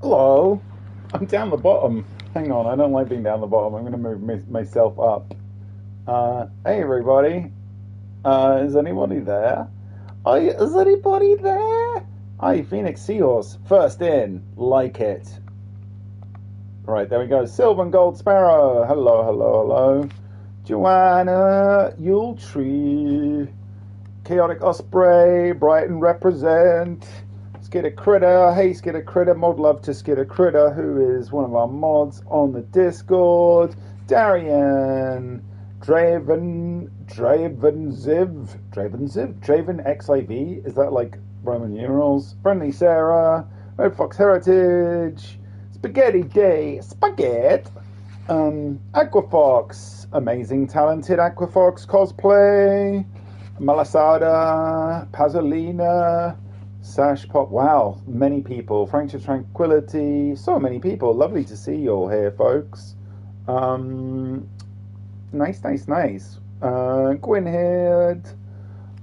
Hello. I'm down the bottom. Hang on, I don't like being down the bottom. I'm going to move myself up. Hey everybody. Is anybody there? Is anybody there? Hi, Phoenix Seahorse. First in. Like it. Right, there we go. Silver and Gold Sparrow. Hello, hello, hello. Joanna Yultree. Chaotic Osprey. Brighton represent. Skidder Critter, hey Skidder Critter, mod love to Skidder Critter, who is one of our mods on the Discord. Darian, Draven XIV, is that like Roman numerals? Friendly Sarah, Red Fox Heritage, Spaghetti Day, Spaghetti, Aquafox, amazing talented Aquafox cosplay, Malasada, Pazolina, Sash Pop, wow, many people. Frank Tranquility, so many people. Lovely to see you all here, folks. Nice. Gwynhead.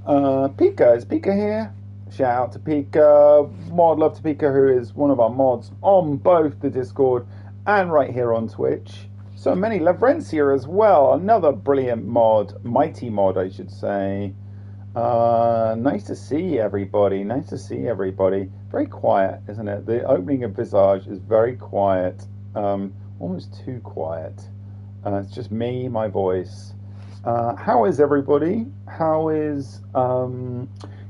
Pika, is Pika here? Shout out to Pika. Mod love to Pika, who is one of our mods on both the Discord and right here on Twitch. So many. Lavrencia as well, another brilliant mod, mighty mod, I should say. Nice to see everybody. Very quiet, isn't it? The opening of Visage is very quiet. Almost too quiet. It's just me, my voice. How is everybody? How is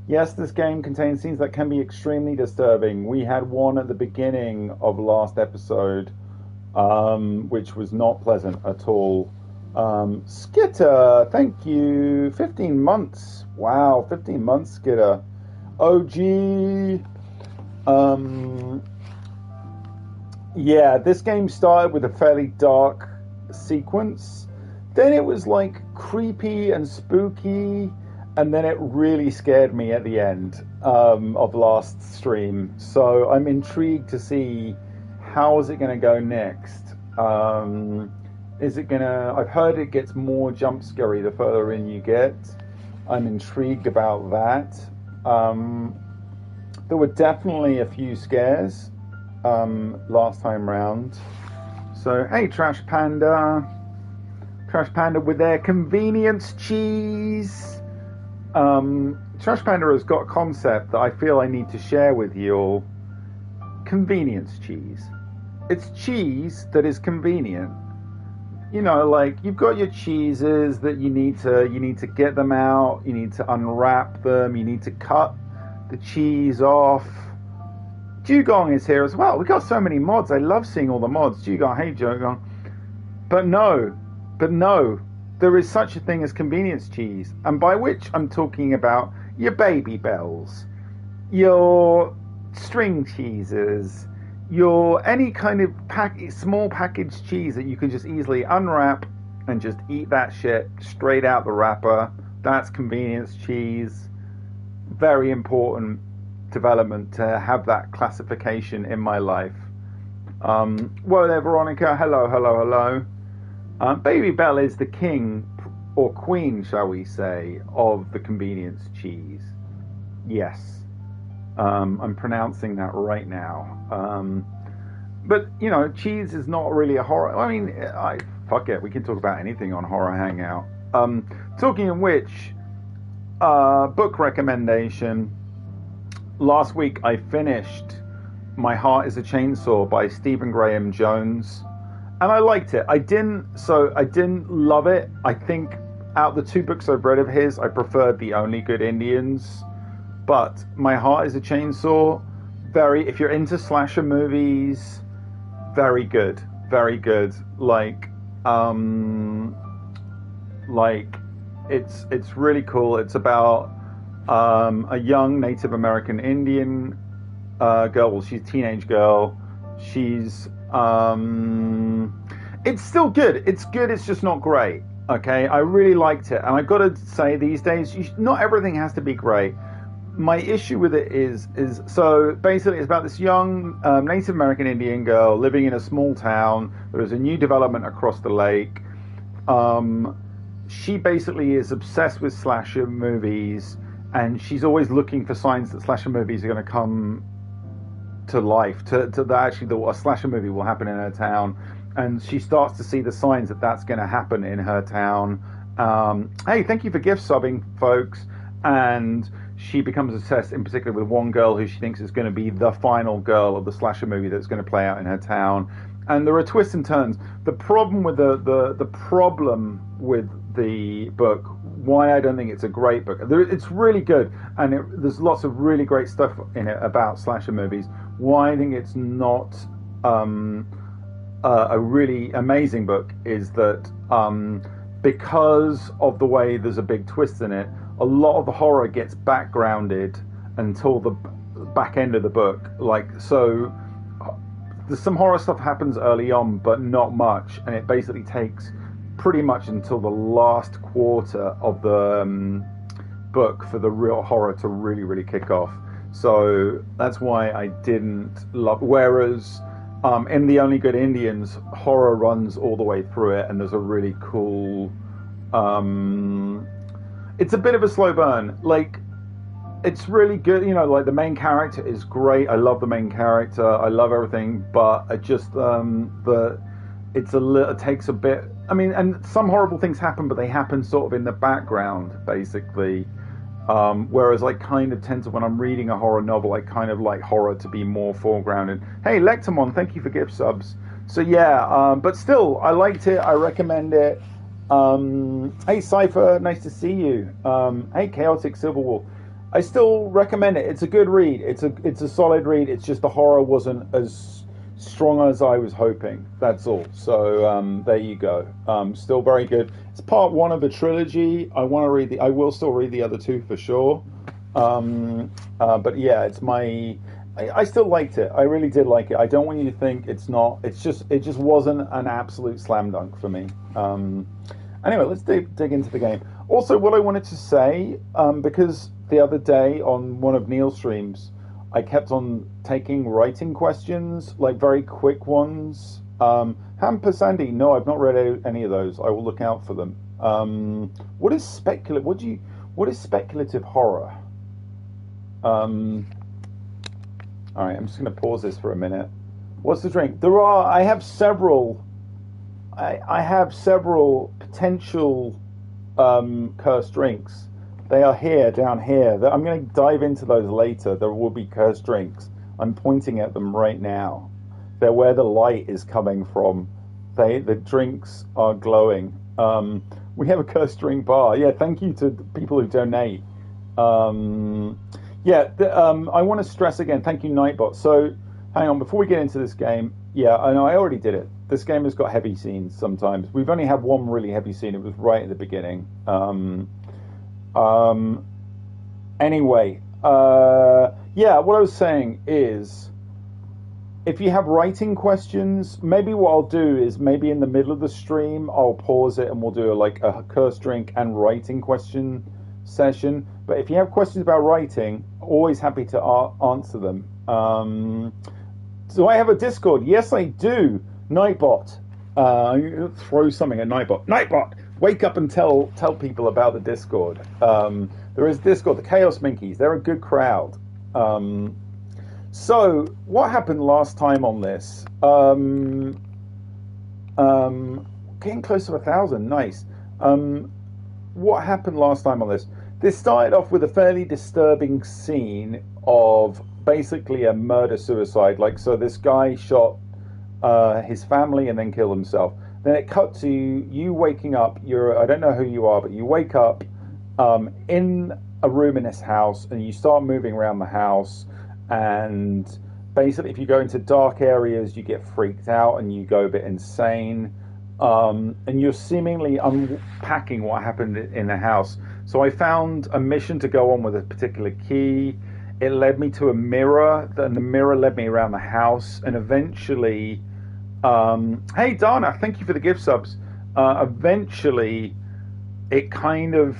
yes, this game contains scenes that can be extremely disturbing. We had one at the beginning of last episode, which was not pleasant at all. Skitter, thank you. 15 months. Wow, 15 months, Skitter. OG. Yeah, this game started with a fairly dark sequence. Then it was like creepy and spooky, and then it really scared me at the end of last stream. So I'm intrigued to see how is it going to go next. Is it gonna? I've heard it gets more jump scary the further in you get. I'm intrigued about that. There were definitely a few scares last time round. So hey, Trash Panda with their convenience cheese. Trash Panda has got a concept that I feel I need to share with you all. Convenience cheese. It's cheese that is convenient. You know, like you've got your cheeses that you need to get them out, you need to unwrap them, you need to cut the cheese off. Dugong is here as well. We've got so many mods. I love seeing all the mods. Dugong, hey Dugong. But no, there is such a thing as convenience cheese, and by which I'm talking about your Baby Bells, your string cheeses, your any kind of small packaged cheese that you can just easily unwrap and just eat that shit straight out the wrapper. That's convenience cheese. Very important development to have that classification in my life. Whoa there, Veronica. Hello. Baby Bell is the king or queen, shall we say, of the convenience cheese. Yes. I'm pronouncing that right now. But, you know, cheese is not really a horror. I mean, fuck it. We can talk about anything on Horror Hangout. Talking of which, book recommendation. Last week I finished My Heart is a Chainsaw by Stephen Graham Jones. And I liked it. I didn't love it. I think out of the two books I've read of his, I preferred The Only Good Indians. But My Heart is a Chainsaw, if you're into slasher movies, very good. Like it's really cool. It's about a young Native American Indian girl. Well, she's a teenage girl. She's it's still good. It's good. It's just not great. Okay, I really liked it, and I got to say, these days, not everything has to be great. My issue with it is so basically it's about this young Native American Indian girl living in a small town. There's a new development across the lake. She basically is obsessed with slasher movies, and she's always looking for signs that slasher movies are going to come to life, to that actually a slasher movie will happen in her town, and she starts to see the signs that that's going to happen in her town. Hey, thank you for gift subbing, folks. And she becomes obsessed, in particular, with one girl who she thinks is going to be the final girl of the slasher movie that's going to play out in her town. And there are twists and turns. The problem with the problem with the book, why I don't think it's a great book. It's really good, and there's lots of really great stuff in it about slasher movies. Why I think it's not a really amazing book is that because of the way there's a big twist in it, a lot of the horror gets backgrounded until the back end of the book. Like, so there's some horror stuff happens early on, but not much, and it basically takes pretty much until the last quarter of the book for the real horror to really, really kick off. So that's why I didn't love. Whereas in The Only Good Indians, horror runs all the way through it, and there's a really cool. It's a bit of a slow burn. Like, it's really good. You know, like the main character is great. I love the main character. I love everything, but it just it takes a bit. I mean, and some horrible things happen, but they happen sort of in the background, basically. Whereas I kind of tend to, when I'm reading a horror novel, I kind of like horror to be more foregrounded. Hey, Lectamon, thank you for gift subs. So yeah, but still, I liked it. I recommend it. Hey, Cypher, nice to see you. Hey, Chaotic Civil War. I still recommend it. It's a good read. It's a solid read. It's just the horror wasn't as strong as I was hoping. That's all. So there you go. Still very good. It's part one of a trilogy. I will still read the other two for sure. But yeah, I still liked it. I really did like it. I don't want you to think it's not. It just wasn't an absolute slam dunk for me. Anyway, let's dig into the game. Also, what I wanted to say, because the other day on one of Neil's streams, I kept on taking writing questions, like very quick ones. Hamper Sandy, no, I've not read any of those. I will look out for them. What is speculative horror? All right, I'm just going to pause this for a minute. What's the drink? I have several potential cursed drinks. They are down here. I'm going to dive into those later. There will be cursed drinks. I'm pointing at them right now. They're where the light is coming from. The drinks are glowing. We have a cursed drink bar. Yeah, thank you to people who donate. I want to stress again, thank you, Nightbot. So, hang on, before we get into this game, yeah, I know I already did it. This game has got heavy scenes sometimes. We've only had one really heavy scene. It was right at the beginning. Anyway, what I was saying is, if you have writing questions, maybe what I'll do is maybe in the middle of the stream, I'll pause it and we'll do a curse drink and writing question session. But if you have questions about writing, always happy to answer them. Do I have a Discord? Yes, I do. Nightbot. Throw something at Nightbot. Nightbot, wake up and tell people about the Discord. There is Discord, the Chaos Minkies. They're a good crowd. So, what happened last time on this? Getting close to 1,000. Nice. What happened last time on this? This started off with a fairly disturbing scene of basically a murder-suicide. So this guy shot his family and then killed himself. Then it cut to you waking up. I don't know who you are, but you wake up in a room in this house, and you start moving around the house. And basically, if you go into dark areas, you get freaked out and you go a bit insane. And you're seemingly unpacking what happened in the house. So I found a mission to go on with a particular key. It led me to a mirror, and the mirror led me around the house. And eventually, hey Dana, thank you for the gift subs. Eventually, it kind of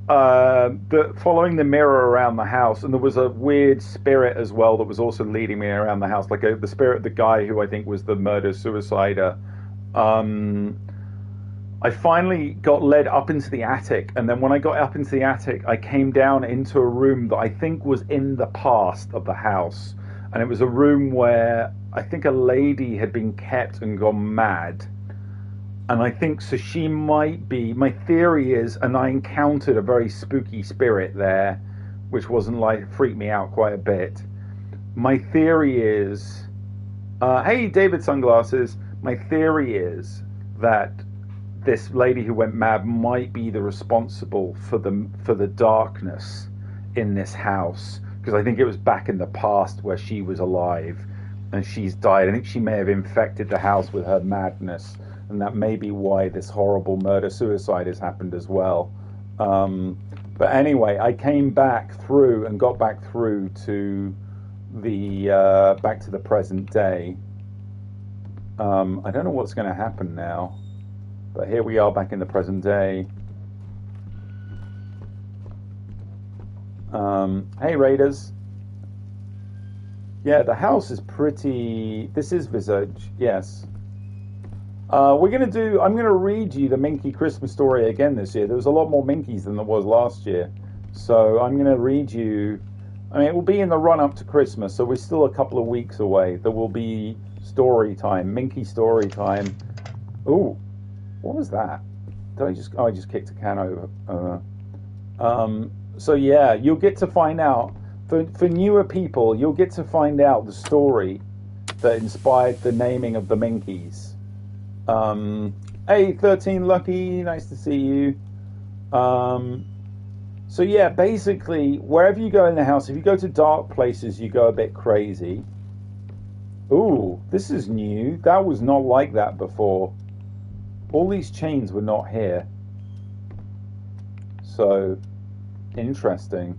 following the mirror around the house, and there was a weird spirit as well that was also leading me around the house, like the spirit of the guy who I think was the murder-suicider. I finally got led up into the attic, and then when I got up into the attic, I came down into a room that I think was in the past of the house. and it was a room where I think a lady had been kept and gone mad. And I think so she might be, my theory is, and I encountered a very spooky spirit there, which wasn't like, freaked me out quite a bit. My theory is, hey, David Sunglasses, my theory is that this lady who went mad might be the responsible for the darkness in this house, because I think it was back in the past where she was alive and she's died. I think she may have infected the house with her madness, and that may be why this horrible murder-suicide has happened as well. But anyway, I came back through and got back through to the back to the present day. I don't know what's going to happen now, but here we are back in the present day. Hey Raiders. Yeah, the house is pretty... This is Visage, yes. I'm going to read you the Minky Christmas story again this year. There was a lot more Minkies than there was last year. So I'm going to read you... I mean, it will be in the run-up to Christmas, so we're still a couple of weeks away. There will be story time, Minky story time. Ooh, what was that? I just kicked a can over. So yeah, you'll get to find out, for newer people, you'll get to find out the story that inspired the naming of the Minkies. Hey, 13 Lucky, nice to see you. So yeah, basically, wherever you go in the house, if you go to dark places, you go a bit crazy. Ooh, this is new. That was not like that before. All these chains were not here. So, interesting.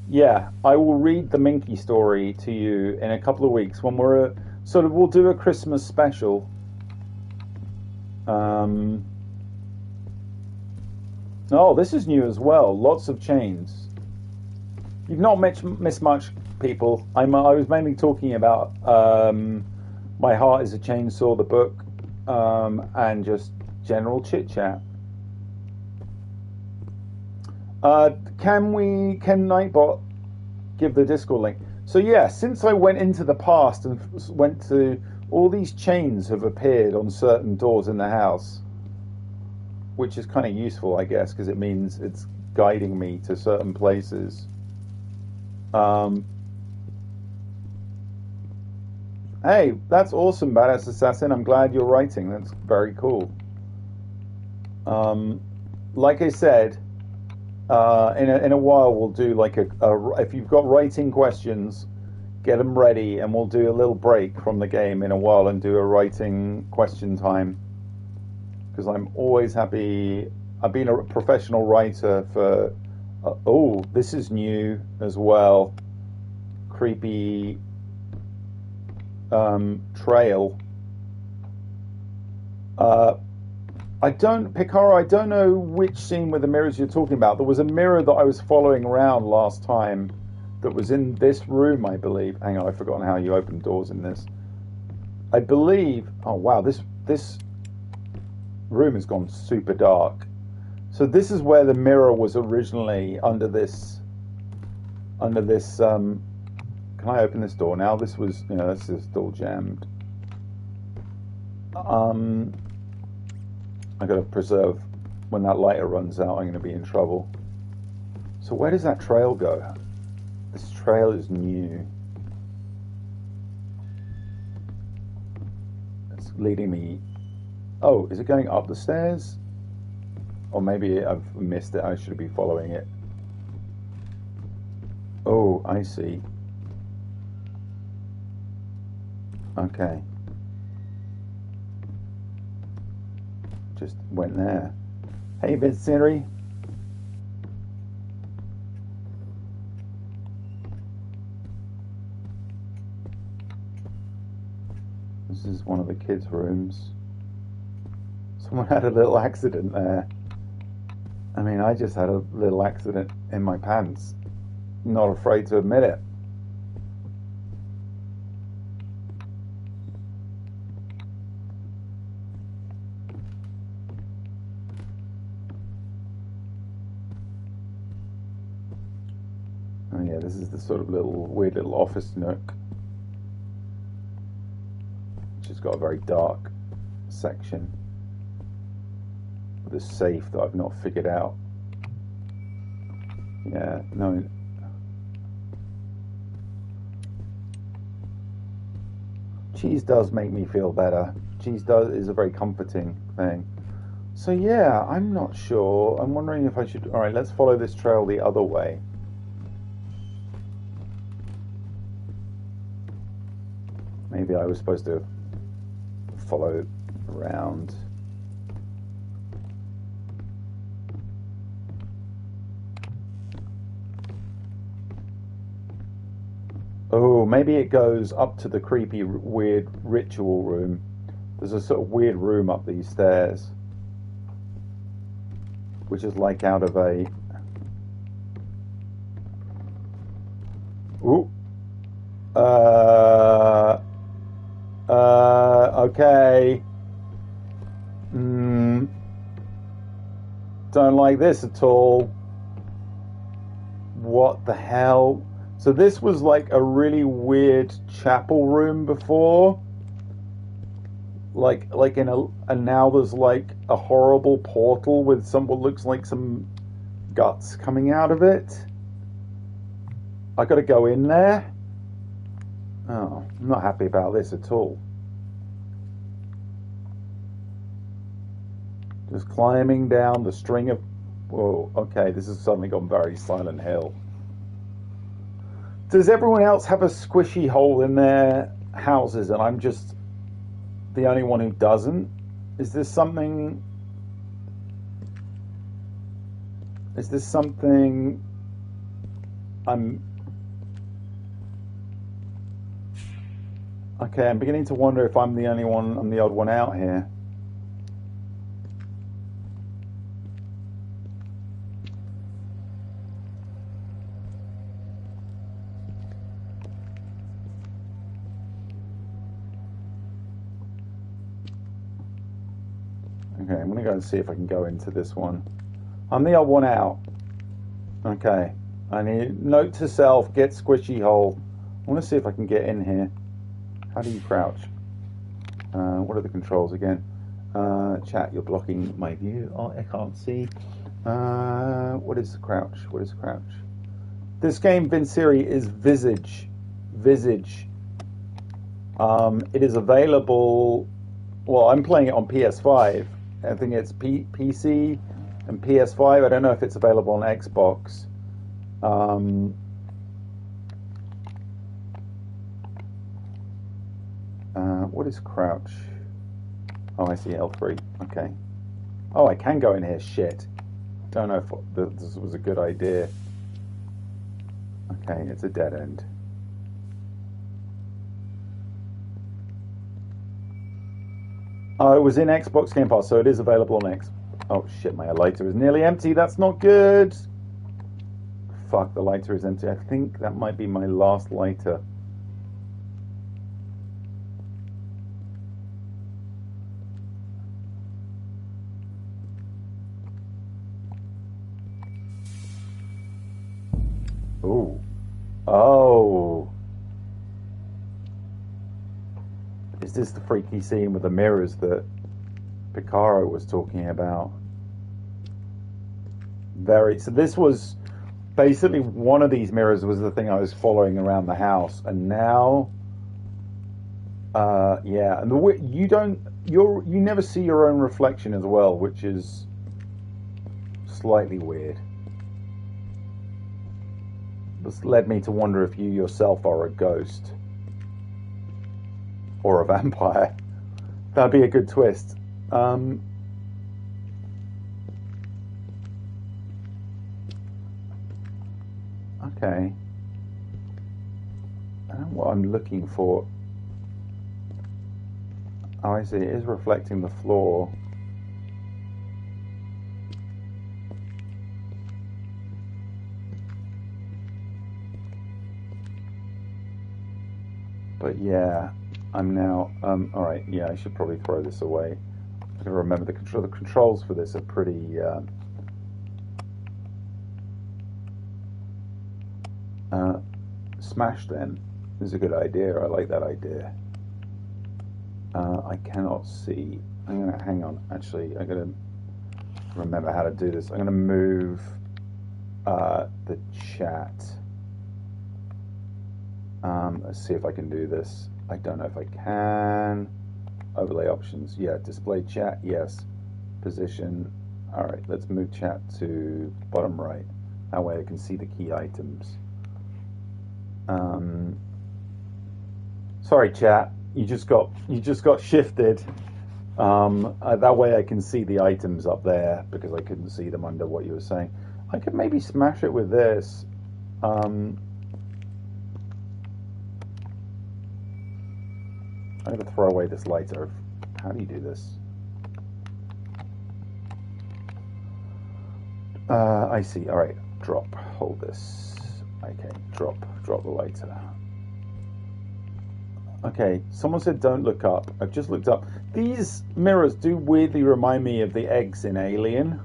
Yeah, I will read the Minky story to you in a couple of weeks when we'll do a Christmas special. Oh, this is new as well. Lots of chains. You've not missed much, people. I was mainly talking about My Heart is a Chainsaw, the book, and just general chit chat. Can Nightbot give the Discord link? So yeah, since I went into the past and went to, all these chains have appeared on certain doors in the house, which is kind of useful, I guess, because it means it's guiding me to certain places. Hey, that's awesome, Badass Assassin. I'm glad you're writing. That's very cool. Like I said, in a while we'll do like if you've got writing questions, get them ready, and we'll do a little break from the game in a while and do a writing question time. Because I'm always happy. I've been a professional writer for... oh, this is new as well. Creepy trail. Picaro, I don't know which scene with the mirrors you're talking about. There was a mirror that I was following around last time that was in this room, I believe. Hang on, I've forgotten how you open doors in this. I believe... Oh, wow, this room has gone super dark. So this is where the mirror was originally under this can I open this door now? This was, this is still jammed. I gotta preserve, when that lighter runs out, I'm gonna be in trouble. So where does that trail go? This trail is new. It's leading me... Oh, is it going up the stairs? Or maybe I've missed it. I should be following it. Oh, I see. Okay. Just went there. Hey, Vince Scenery. This is one of the kids' rooms. Someone had a little accident there. I mean, I just had a little accident in my pants. Not afraid to admit it. Oh here. This is the sort of weird little office nook, which has got a very dark section with a safe that I've not figured out. Yeah, no. Cheese does make me feel better. Cheese is a very comforting thing. So yeah, I'm not sure. I'm wondering if I should... Alright, let's follow this trail the other way. Maybe I was supposed to follow around. Oh, maybe it goes up to the creepy, weird ritual room. There's a sort of weird room up these stairs, which is like out of a... Ooh. Okay. Don't like this at all. What the hell? So this was like a really weird chapel room before. Like in a... And now there's like a horrible portal with what looks like some guts coming out of it. I gotta go in there? Oh, I'm not happy about this at all. Just climbing down the string of... Whoa, okay, this has suddenly gone very Silent Hill. Does everyone else have a squishy hole in their houses and I'm just the only one who doesn't? Is this something... Okay, I'm beginning to wonder if I'm the only one, I'm the odd one out here. Okay, I'm going to go and see if I can go into this one. I'm the odd one out. Okay, I need... Note to self, get squishy hole. I want to see if I can get in here. How do you crouch? What are the controls again? Chat, you're blocking my view. Oh, I can't see. What is the crouch? What is the crouch? This game, Vincere, is Visage. Visage. It is available... Well, I'm playing it on PS5. I think it's PC and PS5. I don't know if it's available on Xbox. What is crouch? Oh, I see, L3. Okay. Oh, I can go in here. Shit. Don't know if this was a good idea. Okay, it's a dead end. Oh, it was in Xbox Game Pass, so it is available on X. Oh shit, my lighter is nearly empty. That's not good. Fuck, the lighter is empty. I think that might be my last lighter. Ooh. Oh. Is this the freaky scene with the mirrors that Picaro was talking about? So this was basically one of these mirrors was the thing I was following around the house, and now, yeah, and you never see your own reflection as well, which is slightly weird. This led me to wonder if you yourself are a ghost. Or a vampire. That'd be a good twist. Okay. I don't know what I'm looking for. Oh, I see. It is reflecting the floor. But yeah. I'm now, alright, yeah, I should probably throw this away. I gotta remember the controls for this are pretty, Smash them is a good idea. I like that idea. I cannot see. I'm gonna hang on. Actually, I gotta remember how to do this. I'm gonna move the chat. Let's see if I can do this. I don't know if I can. Overlay options. Yeah. Display chat. Yes. Position. All right. Let's move chat to bottom right. That way I can see the key items. Sorry, chat. You just got shifted. That way I can see the items up there because I couldn't see them under what you were saying. I could maybe smash it with this. I'm going to throw away this lighter. How do you do this? I see. All right. Drop. Hold this. Okay. Drop the lighter. Okay, someone said don't look up. I've just looked up. These mirrors do weirdly remind me of the eggs in Alien.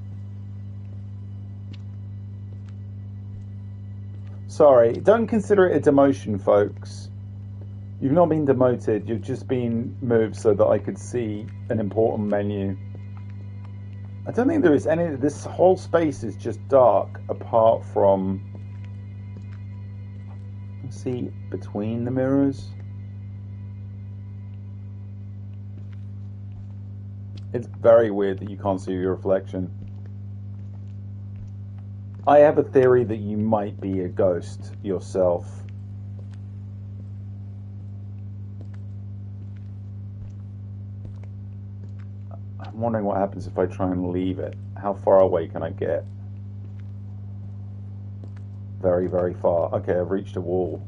Sorry, don't consider it a demotion, folks. You've not been demoted, you've just been moved so that I could see an important menu. I don't think there is any... This whole space is just dark, apart from... Let's see, between the mirrors. It's very weird that you can't see your reflection. I have a theory that you might be a ghost yourself. I'm wondering what happens if I try and leave it. How far away can I get? Very, very far. Okay, I've reached a wall.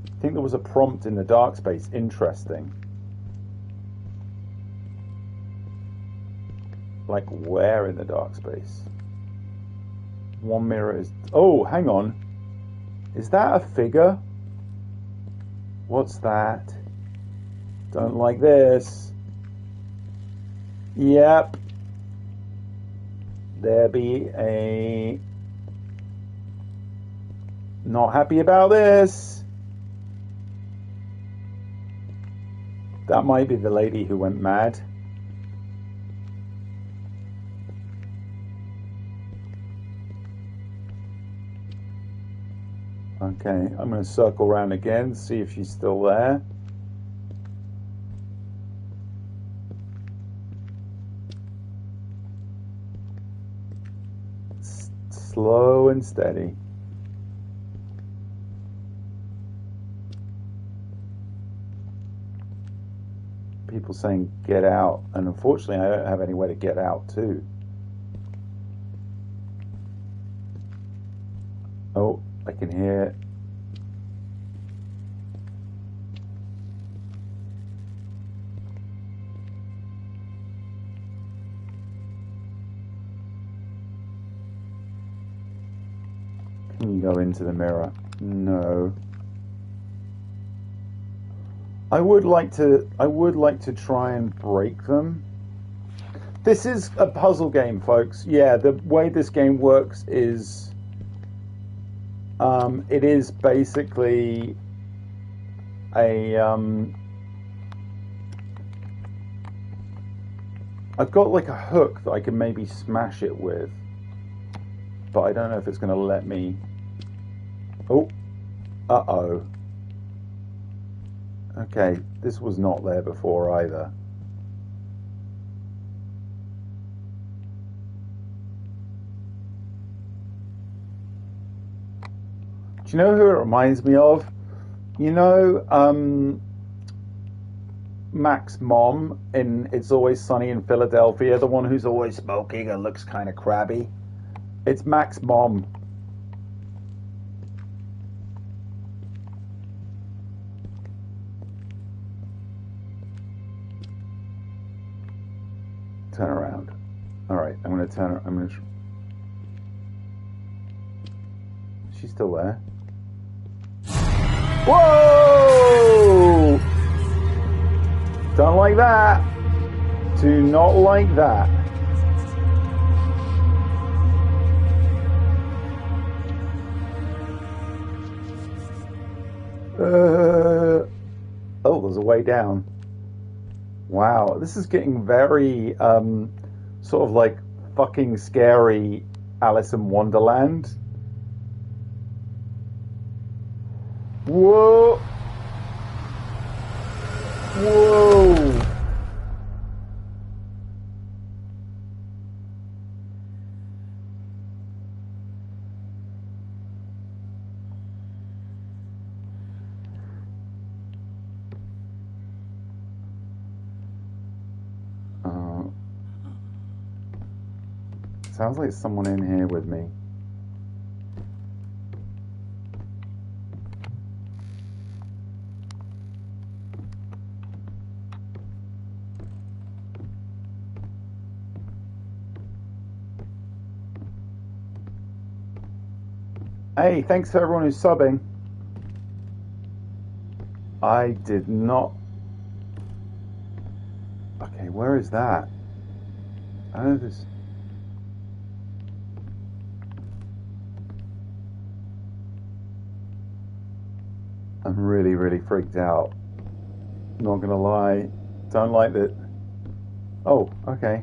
I think there was a prompt in the dark space. Interesting. Like where in the dark space? One mirror is... Oh, hang on. Is that a figure? What's that? Don't like this. Yep. There be a... Not happy about this. That might be the lady who went mad. Okay, I'm going to circle around again, see if she's still there. Slow and steady. People saying get out, and unfortunately I don't have any way to get out too. Oh, I can hear. Can you go into the mirror? No. I would like to try and break them. This is a puzzle game, folks. Yeah, the way this game works is it is basically a I've got like a hook that I can maybe smash it with, but I don't know if it's going to let me. Oh, uh-oh. Okay, this was not there before either. Do you know who it reminds me of? You know, Mac's mom in It's Always Sunny in Philadelphia, the one who's always smoking and looks kind of crabby? It's Mac's mom. Turn around. All right, I'm going to turn her. I'm going to... She's still there. Whoa! Don't like that. Do not like that. Oh, there's a way down. Wow, this is getting very sort of like fucking scary Alice in Wonderland. Whoa! Whoa! Sounds like someone in here with me. Hey, thanks to everyone who's subbing. I did not... Okay, where is that? I know this... I'm really, really freaked out. Not gonna lie. Don't like that. Oh, okay.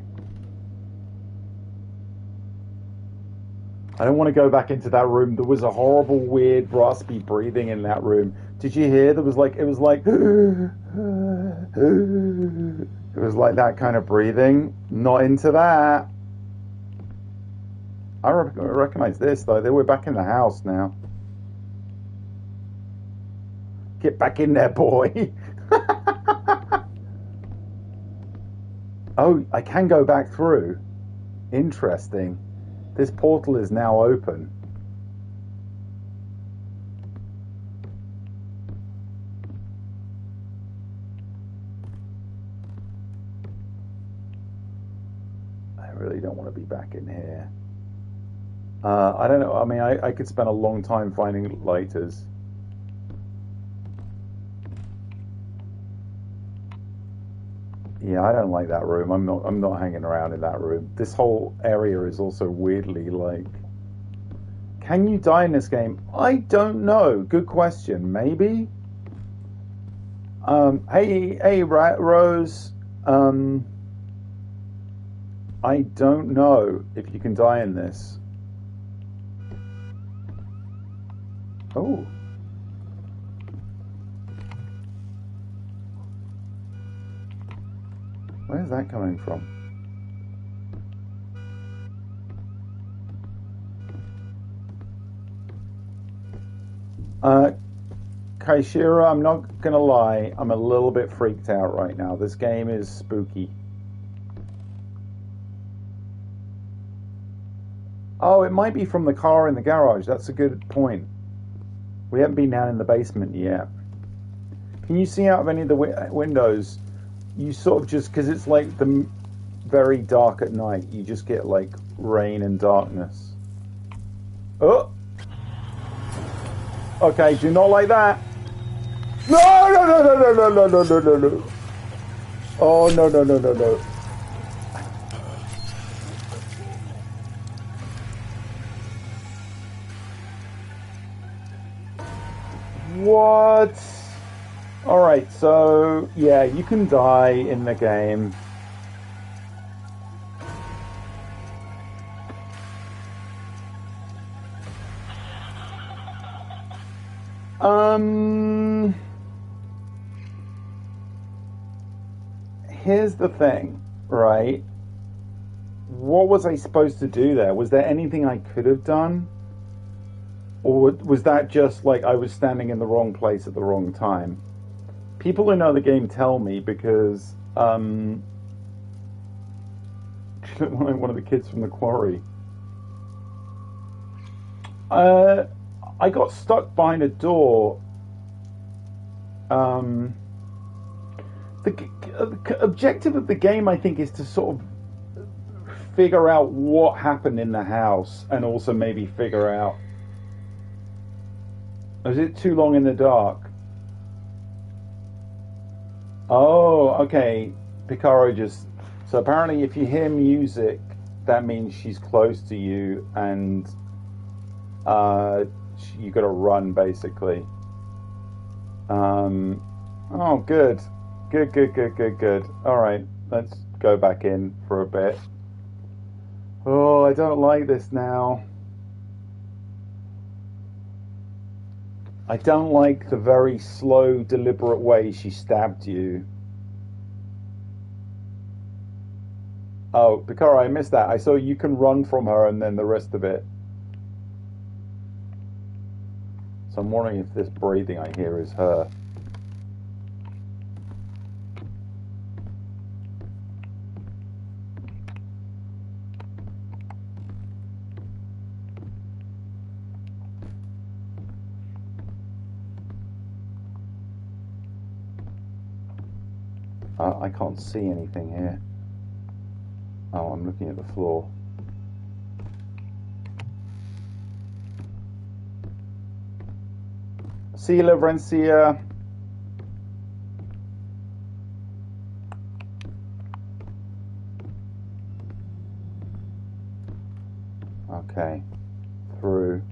I don't want to go back into that room. There was a horrible, weird, raspy breathing in that room. Did you hear? It was like it was like that kind of breathing. Not into that. I recognize this though. We're back in the house now. Get back in there, boy. Oh, I can go back through. Interesting. This portal is now open. I really don't want to be back in here. I don't know. I mean, I could spend a long time finding lighters. Yeah, I don't like that room. I'm not hanging around in that room. This whole area is also weirdly like... Can you die in this game? I don't know. Good question. Maybe? Hey, Rose. I don't know if you can die in this. Oh. Where's that coming from? Kaishira, I'm not gonna lie, I'm a little bit freaked out right now. This game is spooky. Oh, it might be from the car in the garage. That's a good point. We haven't been down in the basement yet. Can you see out of any of the windows? You sort of just, because it's like very dark at night, you just get like rain and darkness. Oh! Okay, do not like that. No, no, no, no, no, no, no, no, no, no. Oh, no, no, no, no, no. What? Alright, so, yeah, you can die in the game. Here's the thing, right? What was I supposed to do there? Was there anything I could have done? Or was that just like I was standing in the wrong place at the wrong time? People who know the game tell me because one of the kids from the quarry. I got stuck behind a door. The objective of the game, I think, is to sort of figure out what happened in the house and also maybe figure out... Is it too long in the dark? Oh, okay. Picaro just... So apparently if you hear music, that means she's close to you and you got to run, basically. Oh, good. Good, good, good, good, good. Alright, let's go back in for a bit. Oh, I don't like this now. I don't like the very slow, deliberate way she stabbed you. Oh, Picaro, I missed that. I saw you can run from her and then the rest of it. So I'm wondering if this breathing I hear is her. I can't see anything here. Oh, I'm looking at the floor. See you, Laurencia. Okay, through.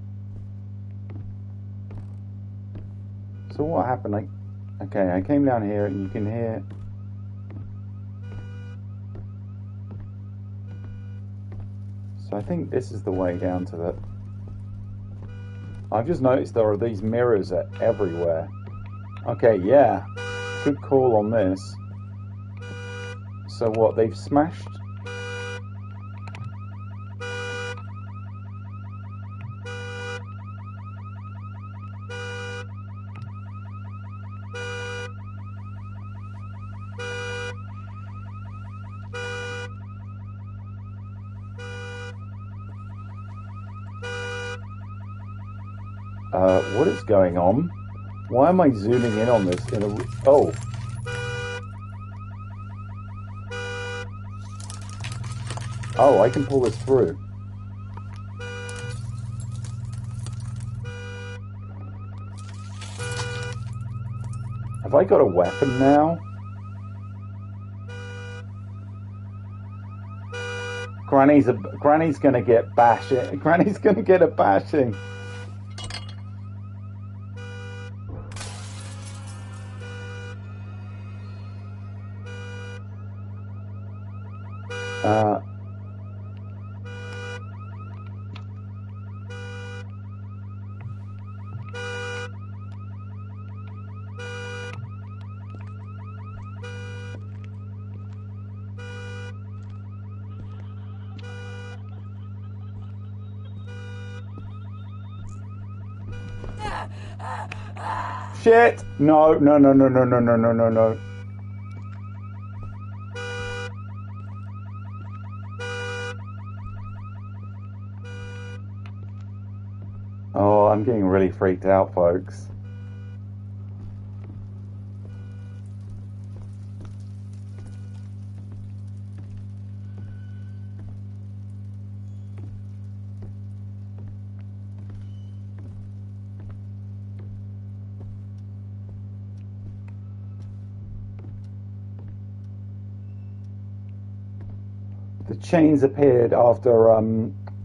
So what happened? Okay, I came down here and you can hear. So I think this is the way down to the. I've just noticed there are these mirrors everywhere. Okay, yeah, good call on this. So what? They've smashed. What is going on? Why am I zooming in on this in a... Oh. Oh, I can pull this through. Have I got a weapon now? Granny's gonna get bashing. Granny's gonna get a bashing. Shit! No, no, no, no, no, no, no, no, no, no. Oh, I'm getting really freaked out, folks. The chains appeared after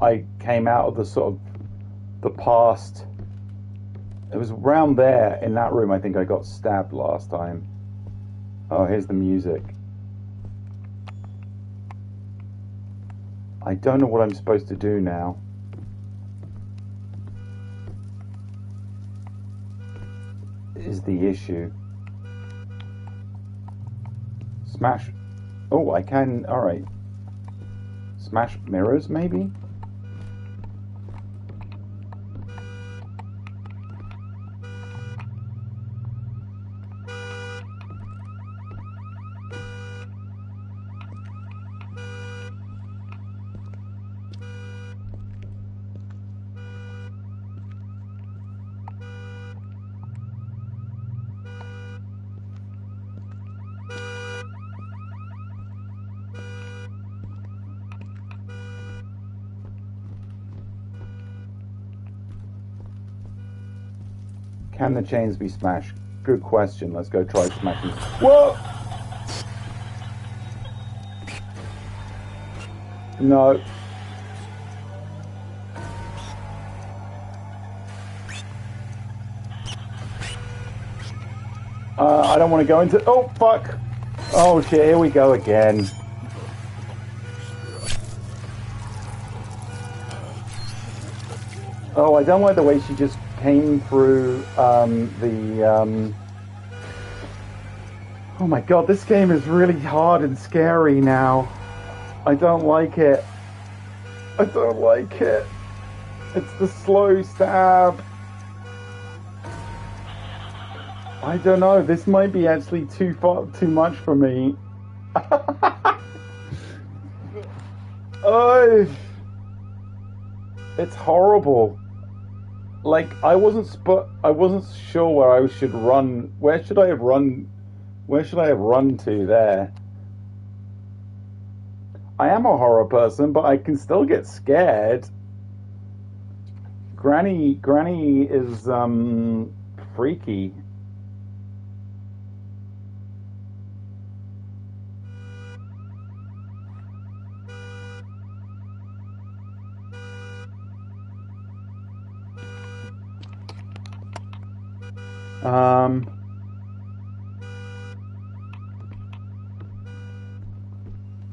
I came out of the sort of the past. It was around there in that room I think I got stabbed last time. Oh, here's the music. I don't know what I'm supposed to do now. Is the issue. Smash. Oh, I can. Alright. Smash mirrors, maybe? Can the chains be smashed? Good question. Let's go try smashing. Whoa! No. I don't want to go into... Oh, fuck! Oh, shit, here we go again. Oh, I don't like the way she just came through Oh my god, this game is really hard and scary now. I don't like it. I don't like it. It's the slow stab. I don't know, this might be actually too much for me. Oh, it's horrible. Like, I wasn't sure where I should run. Where should I have run? Where should I have run to there? I am a horror person, but I can still get scared. Granny is freaky.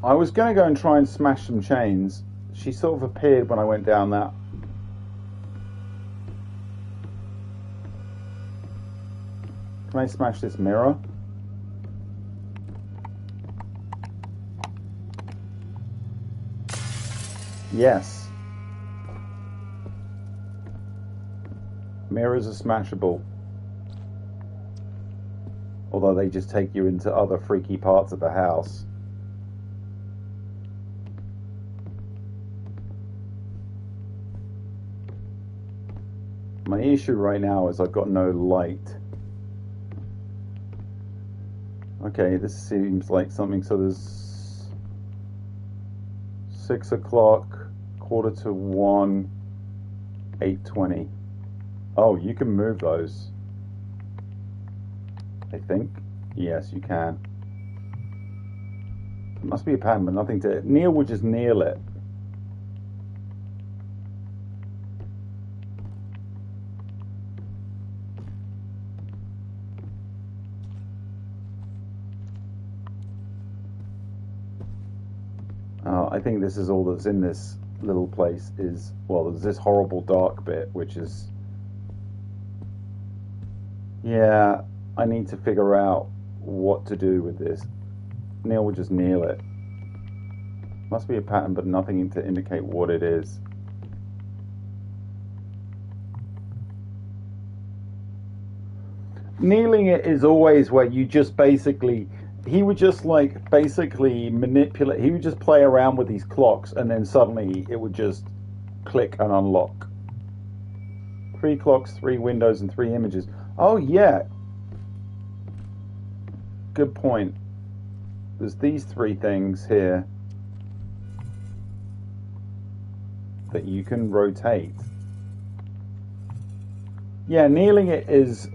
I was going to go and try and smash some chains. She sort of appeared when I went down that. Can I smash this mirror? Yes. Mirrors are smashable. Although they just take you into other freaky parts of the house. My issue right now is I've got no light. Okay, this seems like something, so there's 6 o'clock, 1:45, 8:20. Oh, you can move those. I think. Yes, you can. It must be a pattern, but nothing to... Neil would just kneel it. I think this is all that's in this little place is... Well, there's this horrible dark bit, which is... Yeah, I need to figure out what to do with this. Neil would just kneel it. Must be a pattern, but nothing to indicate what it is. Kneeling it is always where you just basically... He would just like basically manipulate... He would just play around with these clocks and then suddenly it would just click and unlock. 3 clocks, 3 windows, and 3 images. Oh, yeah. Good point. There's these 3 things here that you can rotate. Yeah, kneeling it is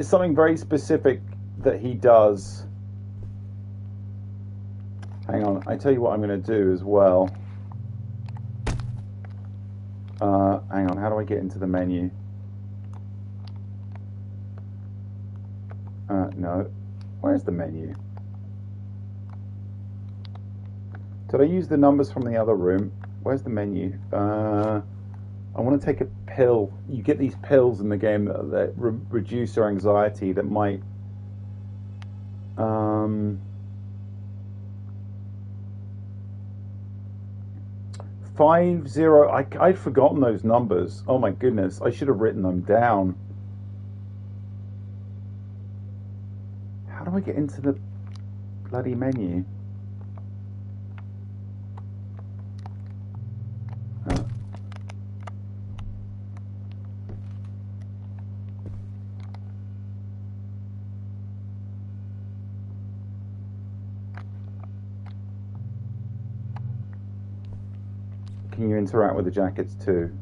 something very specific that he does. Hang on, I tell you what I'm going to do as well. Hang on, how do I get into the menu? No. Where's the menu? Did I use the numbers from the other room? Where's the menu? I want to take a pill. You get these pills in the game that reduce your anxiety that might... 50... I'd forgotten those numbers. Oh my goodness, I should have written them down. How do I get into the bloody menu? Can you interact with the jackets too?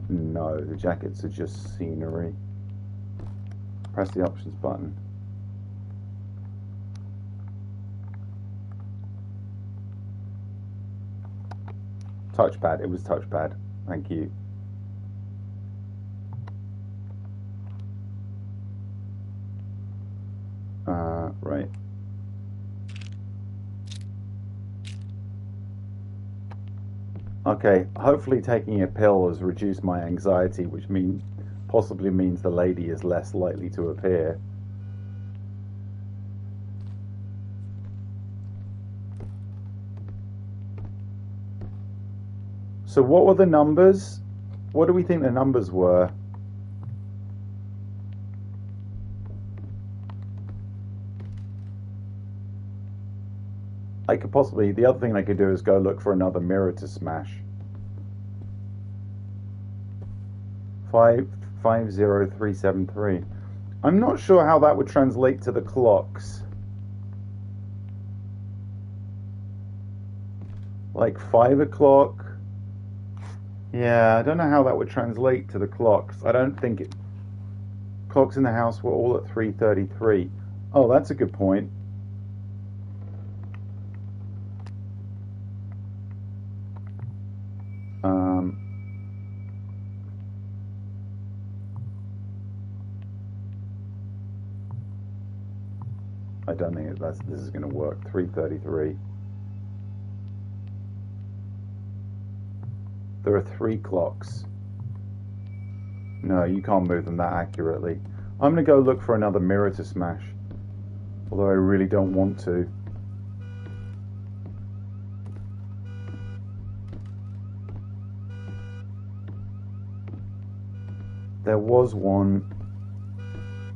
No, the jackets are just scenery. Press the options button. Touchpad, it was touchpad. Thank you. Right. Okay, hopefully taking a pill has reduced my anxiety, which possibly means the lady is less likely to appear. So what were the numbers? What do we think the numbers were? I could possibly, the other thing I could do is go look for another mirror to smash. 50373. I'm not sure how that would translate to the clocks. Like 5 o'clock. Yeah, I don't know how that would translate to the clocks. I don't think it. Clocks in the house were all at 3:33. Oh, that's a good point. I don't think this is going to work. 3:33. There are 3 clocks. No, you can't move them that accurately. I'm going to go look for another mirror to smash. Although I really don't want to. There was one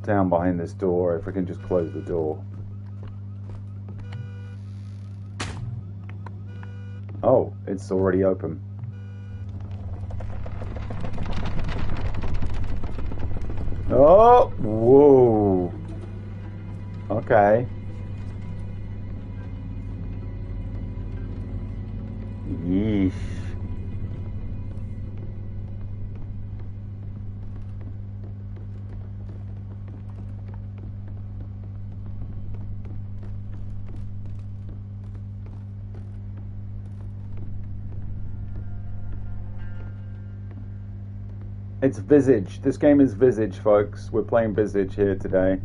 down behind this door, if I can just close the door. Oh, it's already open. Oh, whoa. Okay. Yeesh. It's Visage. This game is Visage, folks. We're playing Visage here today.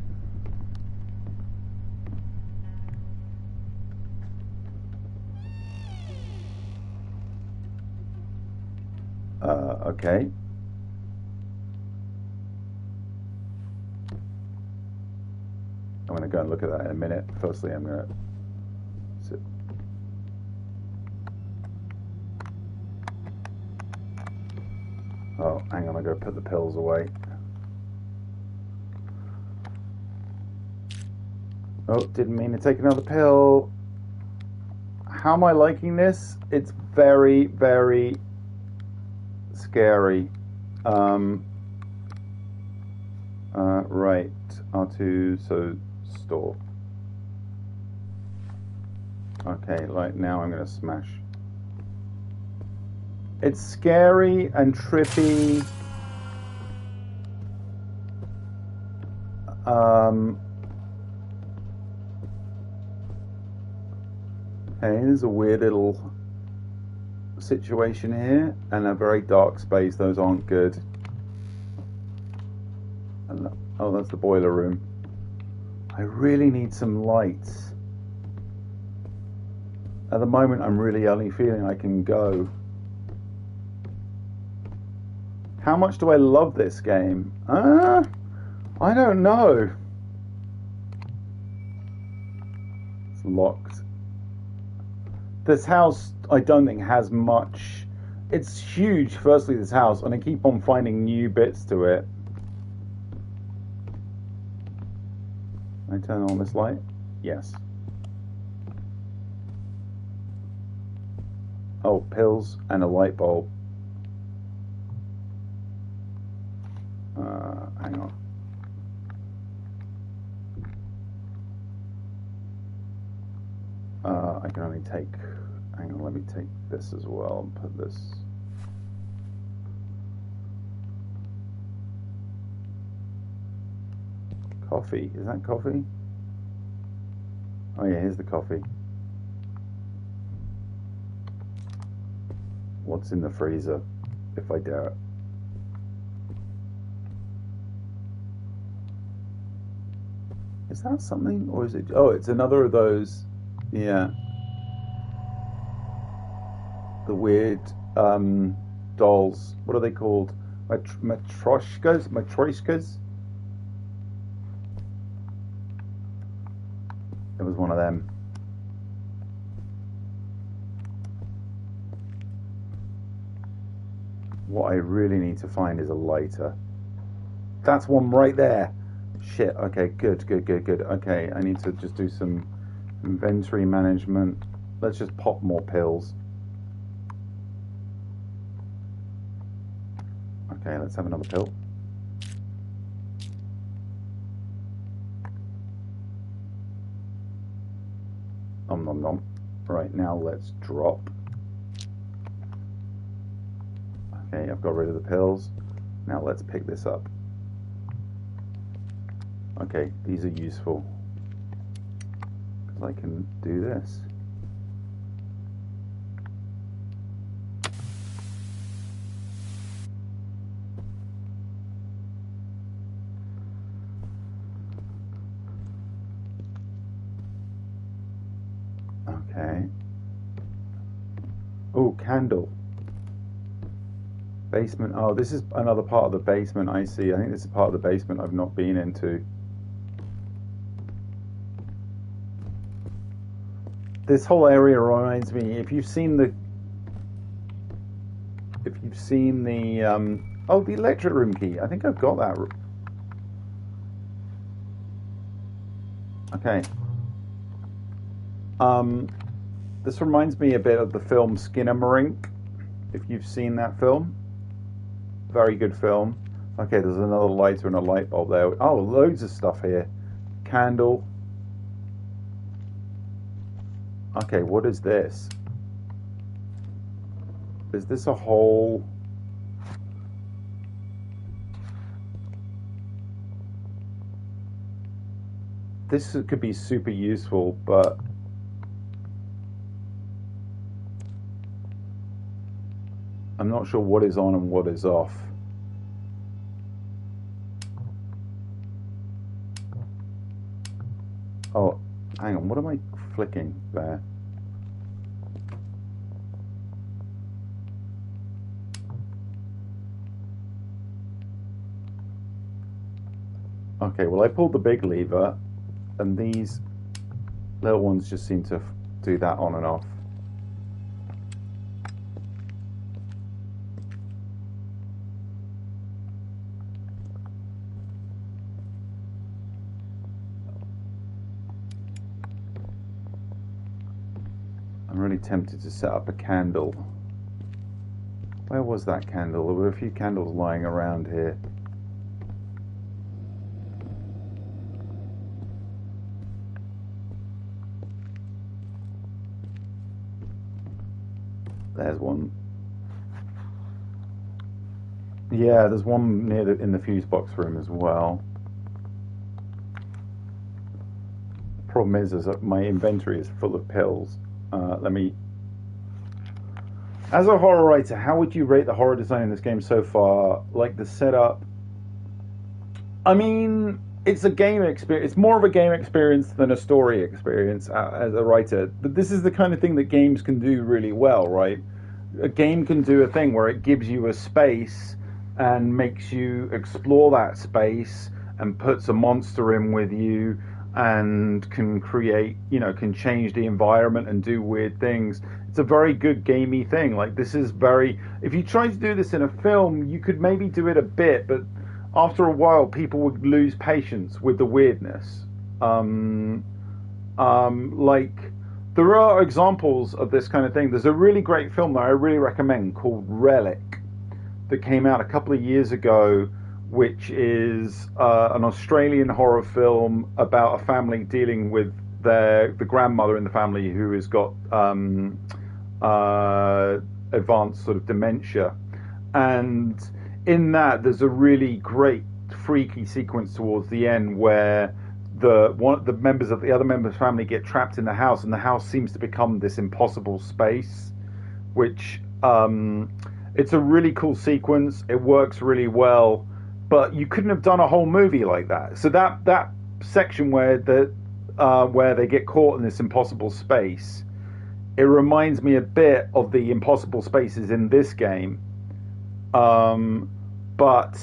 Okay. I'm going to go and look at that in a minute. Firstly, I'm going to sit. Oh, hang on, I gotta put the pills away. Oh, didn't mean to take another pill. How am I liking this? It's very, very scary. Right, R2, so store. Okay, like now I'm gonna smash. It's scary and trippy. Hey, there's a weird little situation here, and a very dark space. Those aren't good. And, oh, that's the boiler room. I really need some lights. At the moment, I'm really only feeling I can go. How much do I love this game? I don't know. It's locked. This house, I don't think has much. It's huge, firstly, this house, and I keep on finding new bits to it. Can I turn on this light? Yes. Oh, pills and a light bulb. Hang on. I can only take. Hang on, let me take this as well and put this. Coffee. Is that coffee? Oh yeah, here's the coffee. What's in the freezer, if I dare it? Is that something, or is it? Oh, it's another of those. Yeah, the weird dolls. What are they called? Matryoshkas. Matryoshkas. It was one of them. What I really need to find is a lighter. That's one right there. Shit. Okay, good. Okay, I need to just do some inventory management. Let's just pop more pills. Okay, let's have another pill. Nom nom nom. Right, now let's drop. Okay, I've got rid of the pills. Now let's pick this up. Okay, these are useful because I can do this. Okay. Oh, candle. Basement. Oh, this is another part of the basement, I see. I think this is part of the basement I've not been into. This whole area reminds me, if you've seen the oh, the electric room key. I think I've got that. Okay. This reminds me a bit of the film Skinamarink, if you've seen that film. Very good film. Okay, there's another lighter and a light bulb there. Oh, loads of stuff here. Candle. Okay, what is this? Is this a whole... This could be super useful, but... I'm not sure what is on and what is off. Oh, hang on, what am I flicking there? Okay, well I pulled the big lever and these little ones just seem to do that on and off. I'm really tempted to set up a candle. Where was that candle? There were a few candles lying around here. There's one. Yeah, there's one near in the fuse box room as well. The problem is that my inventory is full of pills. Let me... As a horror writer, how would you rate the horror design in this game so far? Like the setup? I mean, it's a game experience. It's more of a game experience than a story experience as a writer. But this is the kind of thing that games can do really well, right? A game can do a thing where it gives you a space and makes you explore that space and puts a monster in with you and can create, can change the environment and do weird things. It's a very good gamey thing. Like, this is very... If you tried to do this in a film, you could maybe do it a bit, but after a while, people would lose patience with the weirdness. Like, there are examples of this kind of thing. There's a really great film that I really recommend called Relic that came out a couple of years ago, which is an Australian horror film about a family dealing with the grandmother in the family who has got advanced sort of dementia. And in that, there's a really great freaky sequence towards the end where the other members of the family get trapped in the house, and the house seems to become this impossible space, which it's a really cool sequence. It works really well. But you couldn't have done a whole movie like that. So that section where they get caught in this impossible space, it reminds me a bit of the impossible spaces in this game, but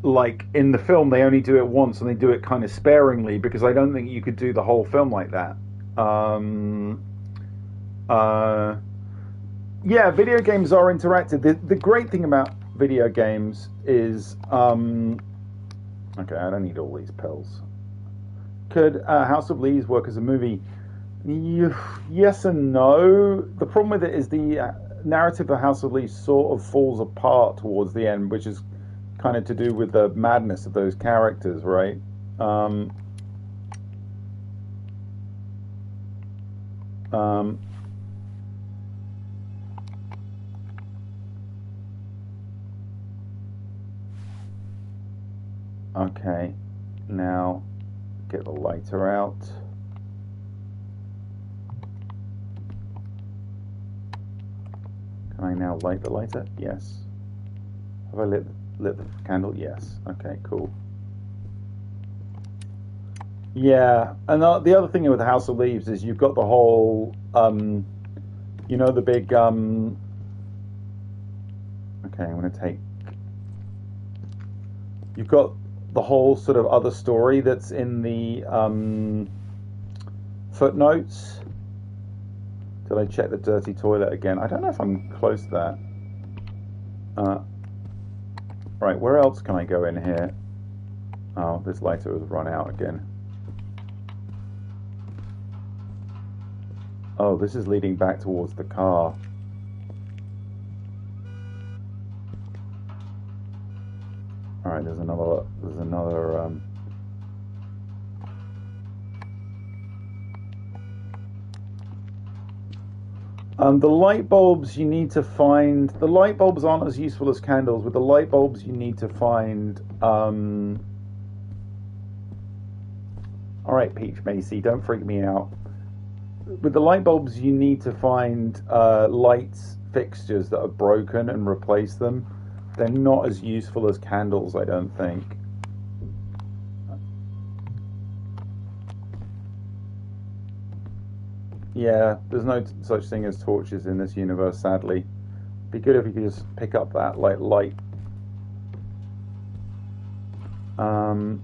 like in the film they only do it once and they do it kind of sparingly because I don't think you could do the whole film like that. Yeah, video games are interactive. The great thing about video games is okay, I don't need all these pills. Could House of Leaves work as a movie? Yes and no. The problem with it is the narrative of House of Leaves sort of falls apart towards the end, which is kind of to do with the madness of those characters, right? Okay, now get the lighter out. Can I now light the lighter? Yes. Have I lit the candle? Yes. Okay, cool. Yeah, and the other thing with the House of Leaves is you've got the whole, you know, the big, okay, I'm going to take, you've got the whole sort of other story that's in the footnotes. Did I check the dirty toilet again? I don't know if I'm close to that. Right, where else can I go in here? Oh, this lighter has run out again. Oh, this is leading back towards the car. All right, there's another. The light bulbs you need to find. The light bulbs aren't as useful as candles. With the light bulbs, you need to find. All right, Peach Macy, don't freak me out. With the light bulbs, you need to find light fixtures that are broken and replace them. They're not as useful as candles, I don't think. Yeah, there's no such thing as torches in this universe, sadly. Be good if you could just pick up that light. I'm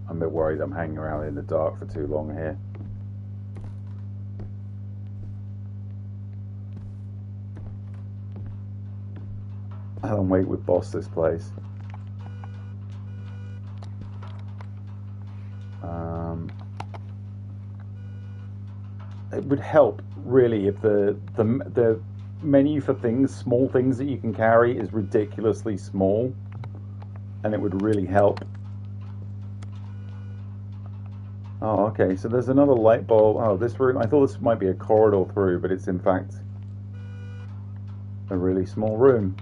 a bit worried I'm hanging around in the dark for too long here. Alan Wake would boss this place. It would help really if the menu for things, small things that you can carry, is ridiculously small, and it would really help. Oh, okay, so there's another light bulb. Oh, this room, I thought this might be a corridor through, but it's in fact a really small room.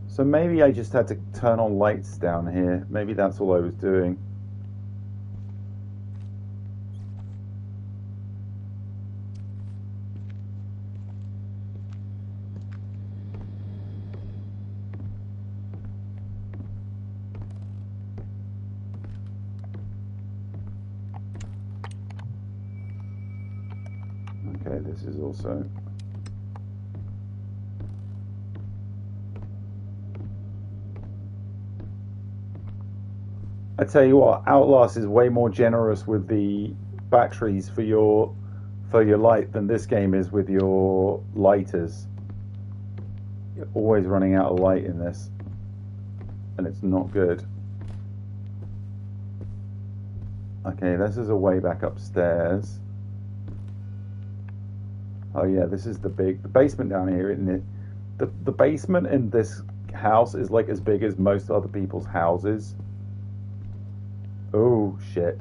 So maybe I just had to turn on lights down here. Maybe that's all I was doing. Okay, this is also... I tell you what, Outlast is way more generous with the batteries for your light than this game is with your lighters. You're always running out of light in this, and it's not good. Okay, this is a way back upstairs. Oh yeah, this is the basement down here, isn't it? The basement in this house is like as big as most other people's houses. Oh shit.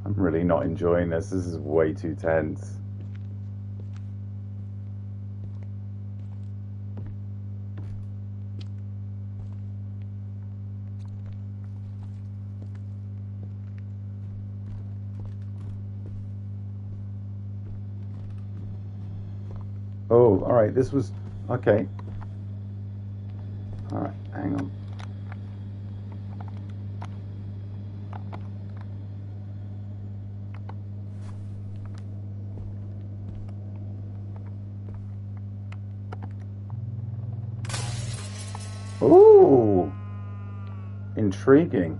I'm really not enjoying this. This is way too tense. Oh, all right. This was okay. All right, hang on. Ooh, intriguing.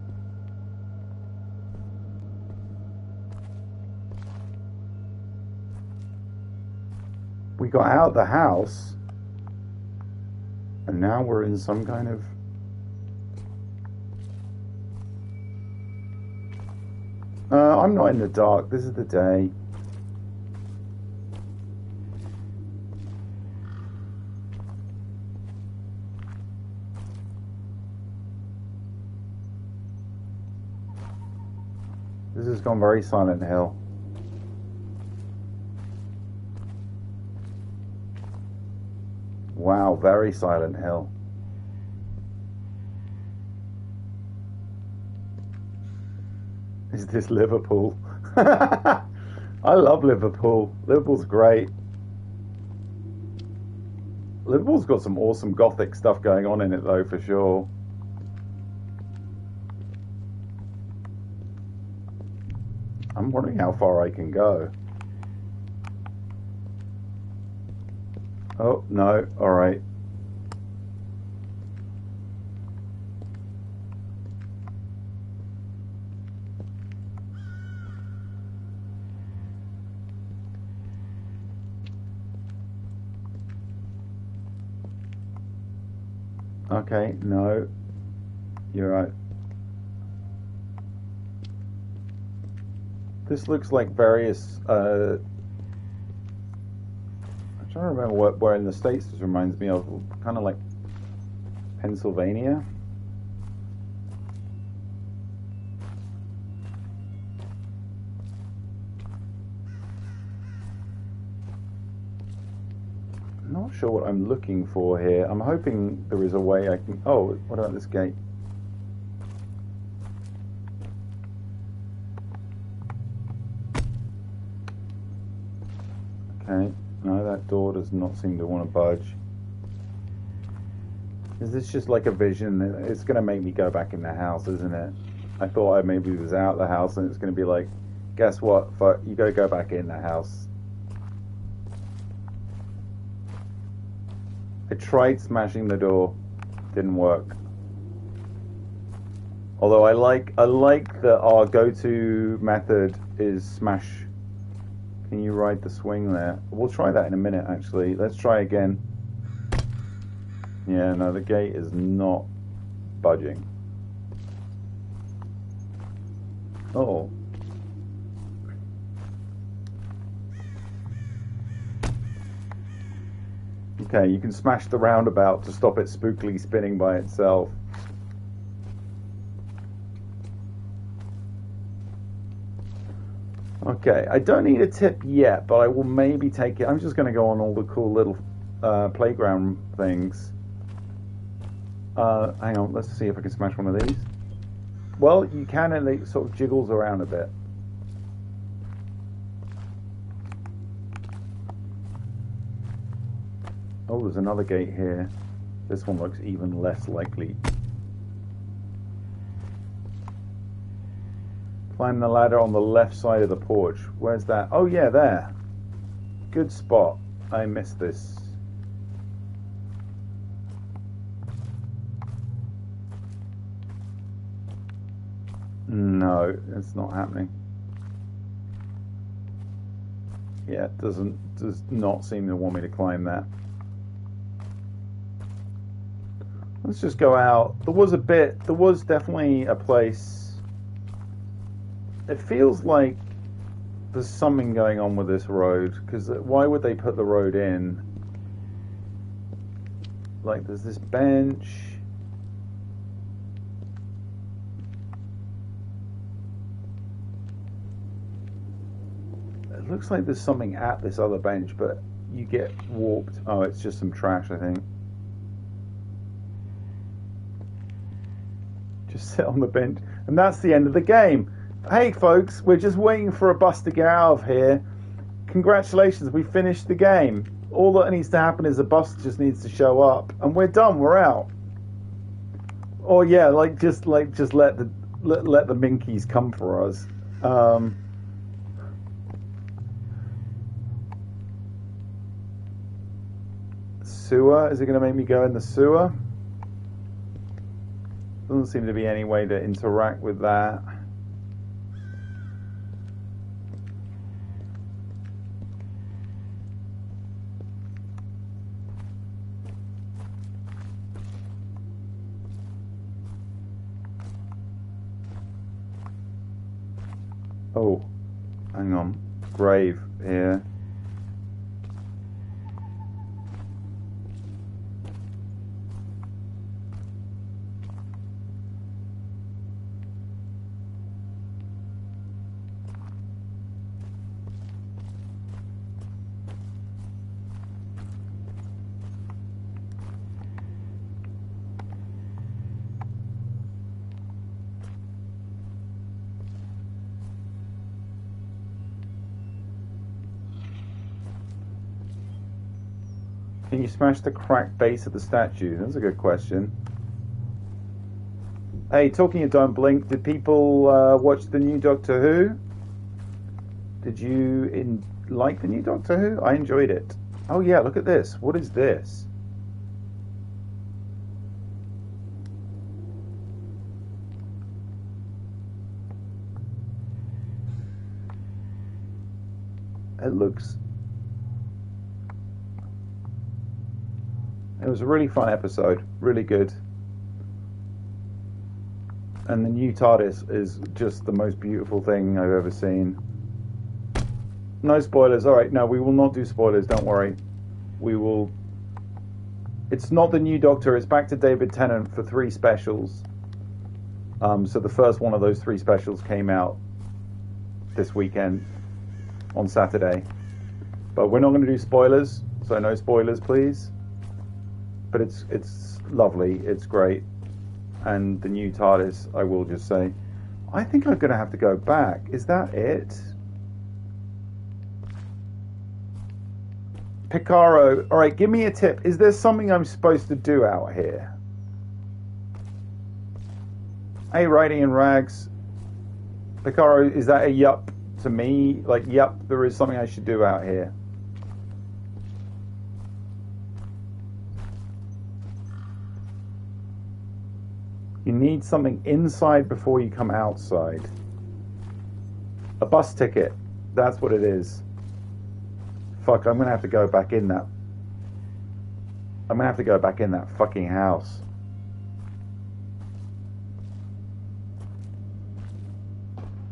We got out the house, and now we're in some kind of... I'm not in the dark. This is the day. This has gone very Silent Hill. Wow, very Silent Hill. Is this Liverpool? I love Liverpool. Liverpool's great. Liverpool's got some awesome gothic stuff going on in it though, for sure. I'm wondering how far I can go. Oh, no. All right. Okay, no. You're right. This looks like various... I'm trying to remember where in the States this reminds me of. Kind of like Pennsylvania. Not sure what I'm looking for here. I'm hoping there is a way I can... Oh, what about this gate? Okay. No, that door does not seem to want to budge. Is this just like a vision? It's going to make me go back in the house, isn't it? I thought I maybe was out the house and it's going to be like, guess what? You got to go back in the house. I tried smashing the door. Didn't work. Although I like that our go-to method is smash. Can you ride the swing there? We'll try that in a minute, actually. Let's try again. Yeah, no, the gate is not budging. Oh. Okay, you can smash the roundabout to stop it spookily spinning by itself. Okay, I don't need a tip yet, but I will maybe take it. I'm just going to go on all the cool little playground things. Hang on, let's see if I can smash one of these. Well, you can, and it sort of jiggles around a bit. Oh, there's another gate here. This one looks even less likely. Climb the ladder on the left side of the porch. Where's that? Oh yeah, there. Good spot. I missed this. No, it's not happening. Yeah, it does not seem to want me to climb that. Let's just go out. There was definitely a place. It feels like there's something going on with this road, because why would they put the road in? Like, there's this bench. It looks like there's something at this other bench, but you get warped. Oh, it's just some trash, I think. Just sit on the bench. And that's the end of the game. Hey, folks, we're just waiting for a bus to get out of here. Congratulations, we finished the game. All that needs to happen is a bus just needs to show up, and we're done. We're out. Or yeah, just let the minkies come for us. Sewer? Is it going to make me go in the sewer? Doesn't seem to be any way to interact with that. Oh, hang on. Grave here. Can you smash the cracked base of the statue? That's a good question. Hey, talking of Don't Blink, did people watch the new Doctor Who? Did you like the new Doctor Who? I enjoyed it. Oh yeah, look at this. What is this? It looks... It was a really fun episode, really good. And the new TARDIS is just the most beautiful thing I've ever seen. No spoilers. Alright, no, we will not do spoilers, don't worry. We will... It's not the new Doctor, it's back to David Tennant for 3 specials. So the first one of those 3 specials came out this weekend, on Saturday. But we're not going to do spoilers, so no spoilers, please. But it's lovely, it's great. And the new TARDIS, I will just say, I think I'm going to have to go back. Is that it? Picaro, alright, give me a tip. Is there something I'm supposed to do out here? Hey, Riding in Rags. Picaro, is that a yup to me? Like, yup, there is something I should do out here. You need something inside before you come outside. A bus ticket. That's what it is. Fuck, I'm gonna have to go back in that. I'm gonna have to go back in that fucking house.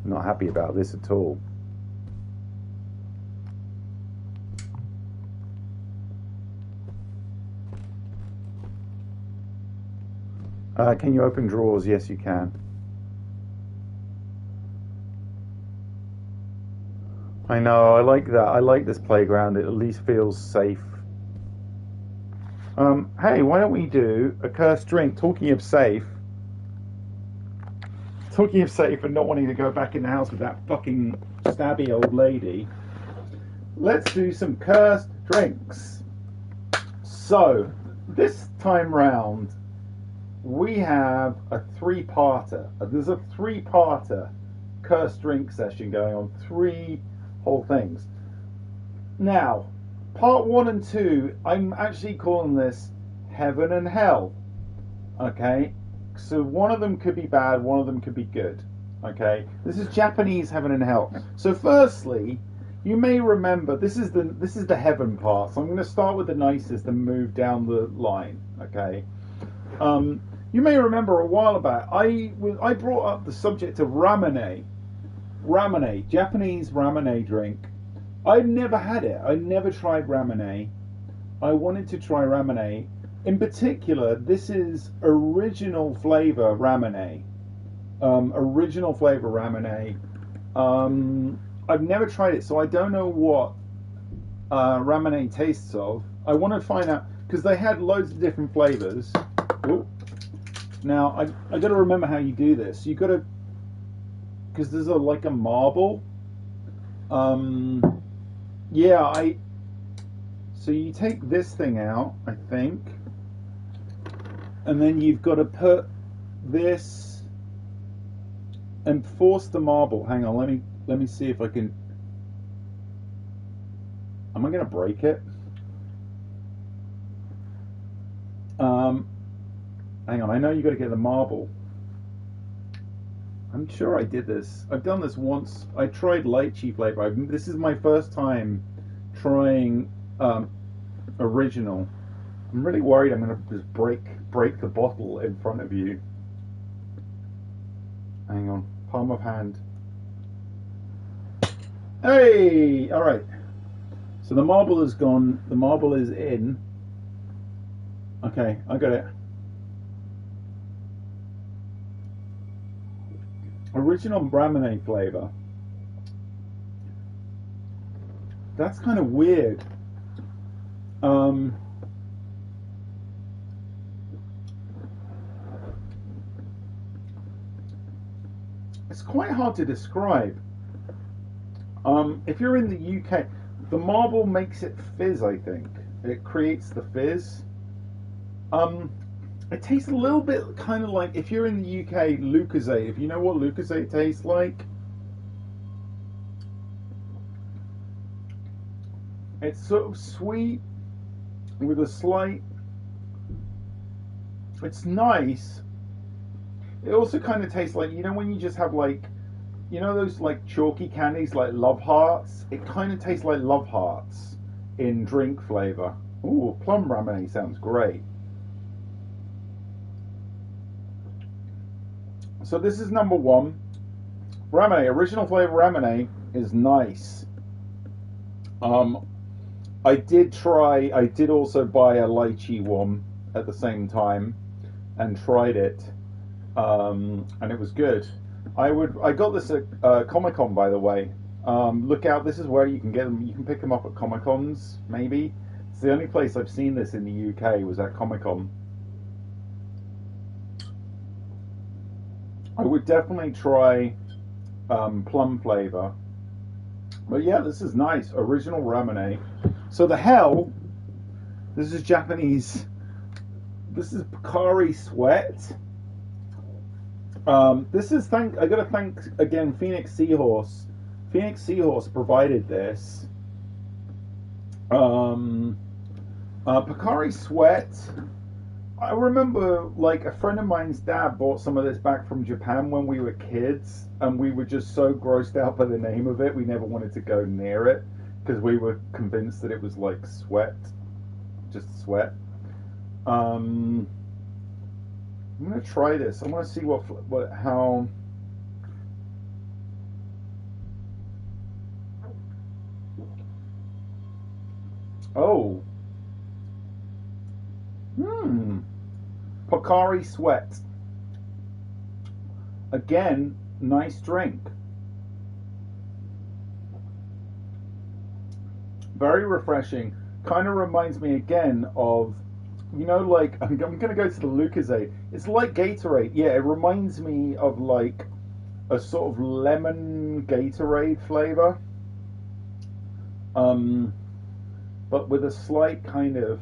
Not happy about this at all. Can you open drawers? Yes, you can. I know, I like that. I like this playground. It at least feels safe. Hey, why don't we do a cursed drink? Talking of safe and not wanting to go back in the house with that fucking stabby old lady, let's do some cursed drinks. So, this time round, we have a 3-parter. There's a 3-parter cursed drink session going on. 3 whole things. Now, part 1 and 2, I'm actually calling this Heaven and Hell. Okay? So one of them could be bad, one of them could be good. Okay? This is Japanese Heaven and Hell. So firstly, you may remember, this is the heaven part. So I'm going to start with the nicest and move down the line. Okay? You may remember a while back, I brought up the subject of ramune. Ramune, Japanese ramune drink. I'd never had it. I never tried ramune. I wanted to try ramune. In particular, this is original flavor ramune. Original flavor ramune. I've never tried it, so I don't know what ramen tastes of. I want to find out because they had loads of different flavors. Ooh. Now I got to remember how you do this. You got to because there's like a marble. Yeah, So you take this thing out, I think, and then you've got to put this and force the marble. Hang on, let me see if I can. Am I going to break it? Hang on, I know you got to get the marble. I'm sure I did this. I've done this once. I tried lychee flavor. This is my first time trying original. I'm really worried I'm going to just break the bottle in front of you. Hang on, palm of hand. Hey, all right. So the marble is gone. The marble is in. Okay, I got it. Original ramen flavor. That's kind of weird. It's quite hard to describe. If you're in the UK, the marble makes it fizz, I think. It creates the fizz. It tastes a little bit kind of like, if you're in the UK, Lucozade. If you know what Lucozade tastes like. It's sort of sweet with a slight... It's nice. It also kind of tastes like, you know when you just have like, you know those like chalky candies like Love Hearts? It kind of tastes like Love Hearts in drink flavor. Ooh, plum ramen sounds great. So this is number one. Ramen, original flavor ramen is nice. I did also buy a lychee one at the same time and tried it. And it was good. I got this at Comic Con, by the way. Look out! This is where you can get them. You can pick them up at Comic Cons, maybe. It's the only place I've seen this in the UK was at Comic Con. I would definitely try plum flavor. But yeah, this is nice. Original ramen. So the hell, this is Japanese. This is Pocari Sweat. This is I gotta thank again Phoenix Seahorse. Phoenix Seahorse provided this. Pocari Sweat. I remember like a friend of mine's dad bought some of this back from Japan when we were kids, and we were just so grossed out by the name of it, we never wanted to go near it because we were convinced that it was like sweat, just sweat. I'm gonna try this. I want to see how. Oh. Pocari Sweat. Again, nice drink. Very refreshing. Kind of reminds me again of, you know, like, I'm going to go to the Lucozade. It's like Gatorade. Yeah, it reminds me of like a sort of lemon Gatorade flavor. But with a slight kind of...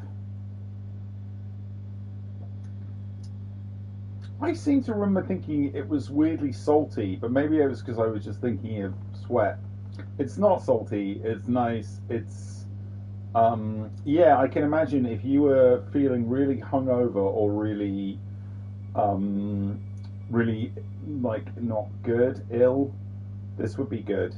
I seem to remember thinking it was weirdly salty, but maybe it was because I was just thinking of sweat. It's not salty. It's nice. It's yeah. I can imagine if you were feeling really hungover or really really like not good, ill, this would be good.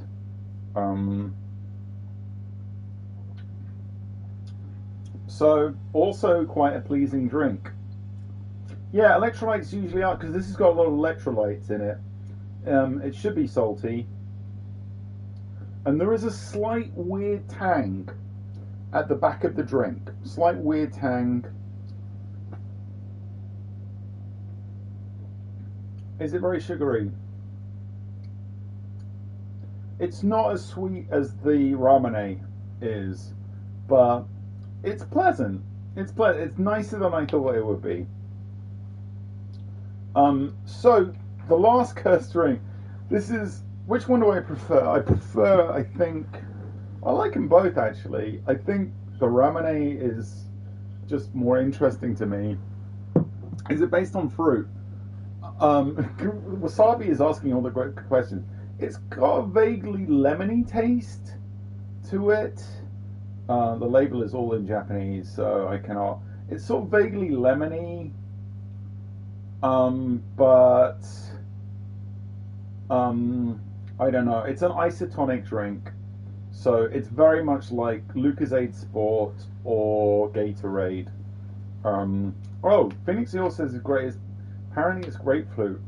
So also quite a pleasing drink. Yeah, electrolytes usually are, because this has got a lot of electrolytes in it. It should be salty. And there is a slight weird tang at the back of the drink. Slight weird tang. Is it very sugary? It's not as sweet as the ramune is, but it's pleasant. It's pleasant. It's nicer than I thought it would be. So the last cursed ring. This is which one do I prefer? I think, I like them both actually. I think the ramune is just more interesting to me. Is it based on fruit? Wasabi is asking all the great questions. It's got a vaguely lemony taste to it. The label is all in Japanese, so I cannot. It's sort of vaguely lemony, but I don't know. It's an isotonic drink, so it's very much like Lucozade Sport or Gatorade. Oh, Phoenix Hill says it's great. Apparently, it's grapefruit.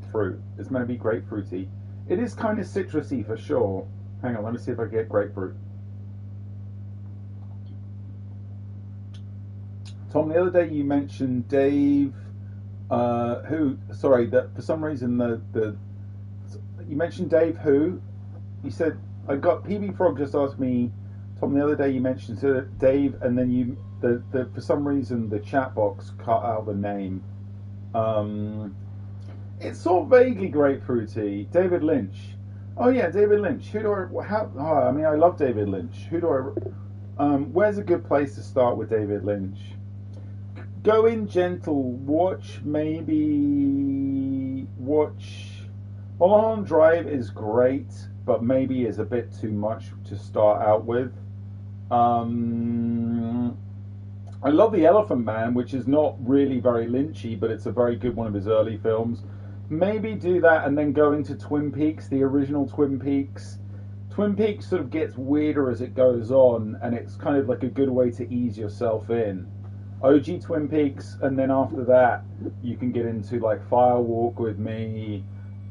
It's meant to be grapefruity. It is kind of citrusy for sure. Hang on, let me see if I get grapefruit. Tom, the other day you mentioned Dave, that for some reason you mentioned Dave who? You said, I got, PB Frog just asked me, Tom, the other day you mentioned Dave, and then for some reason the chat box cut out the name. It's sort of vaguely grapefruity. David Lynch. Oh yeah, David Lynch. I mean, I love David Lynch. Where's a good place to start with David Lynch? Go in gentle. Watch Mulholland Drive is great, but maybe is a bit too much to start out with. I love The Elephant Man, which is not really very Lynchy, but it's a very good one of his early films. Maybe do that and then go into Twin Peaks, the original Twin Peaks. Twin Peaks sort of gets weirder as it goes on, and it's kind of like a good way to ease yourself in. OG Twin Peaks, and then after that, you can get into like Fire Walk with Me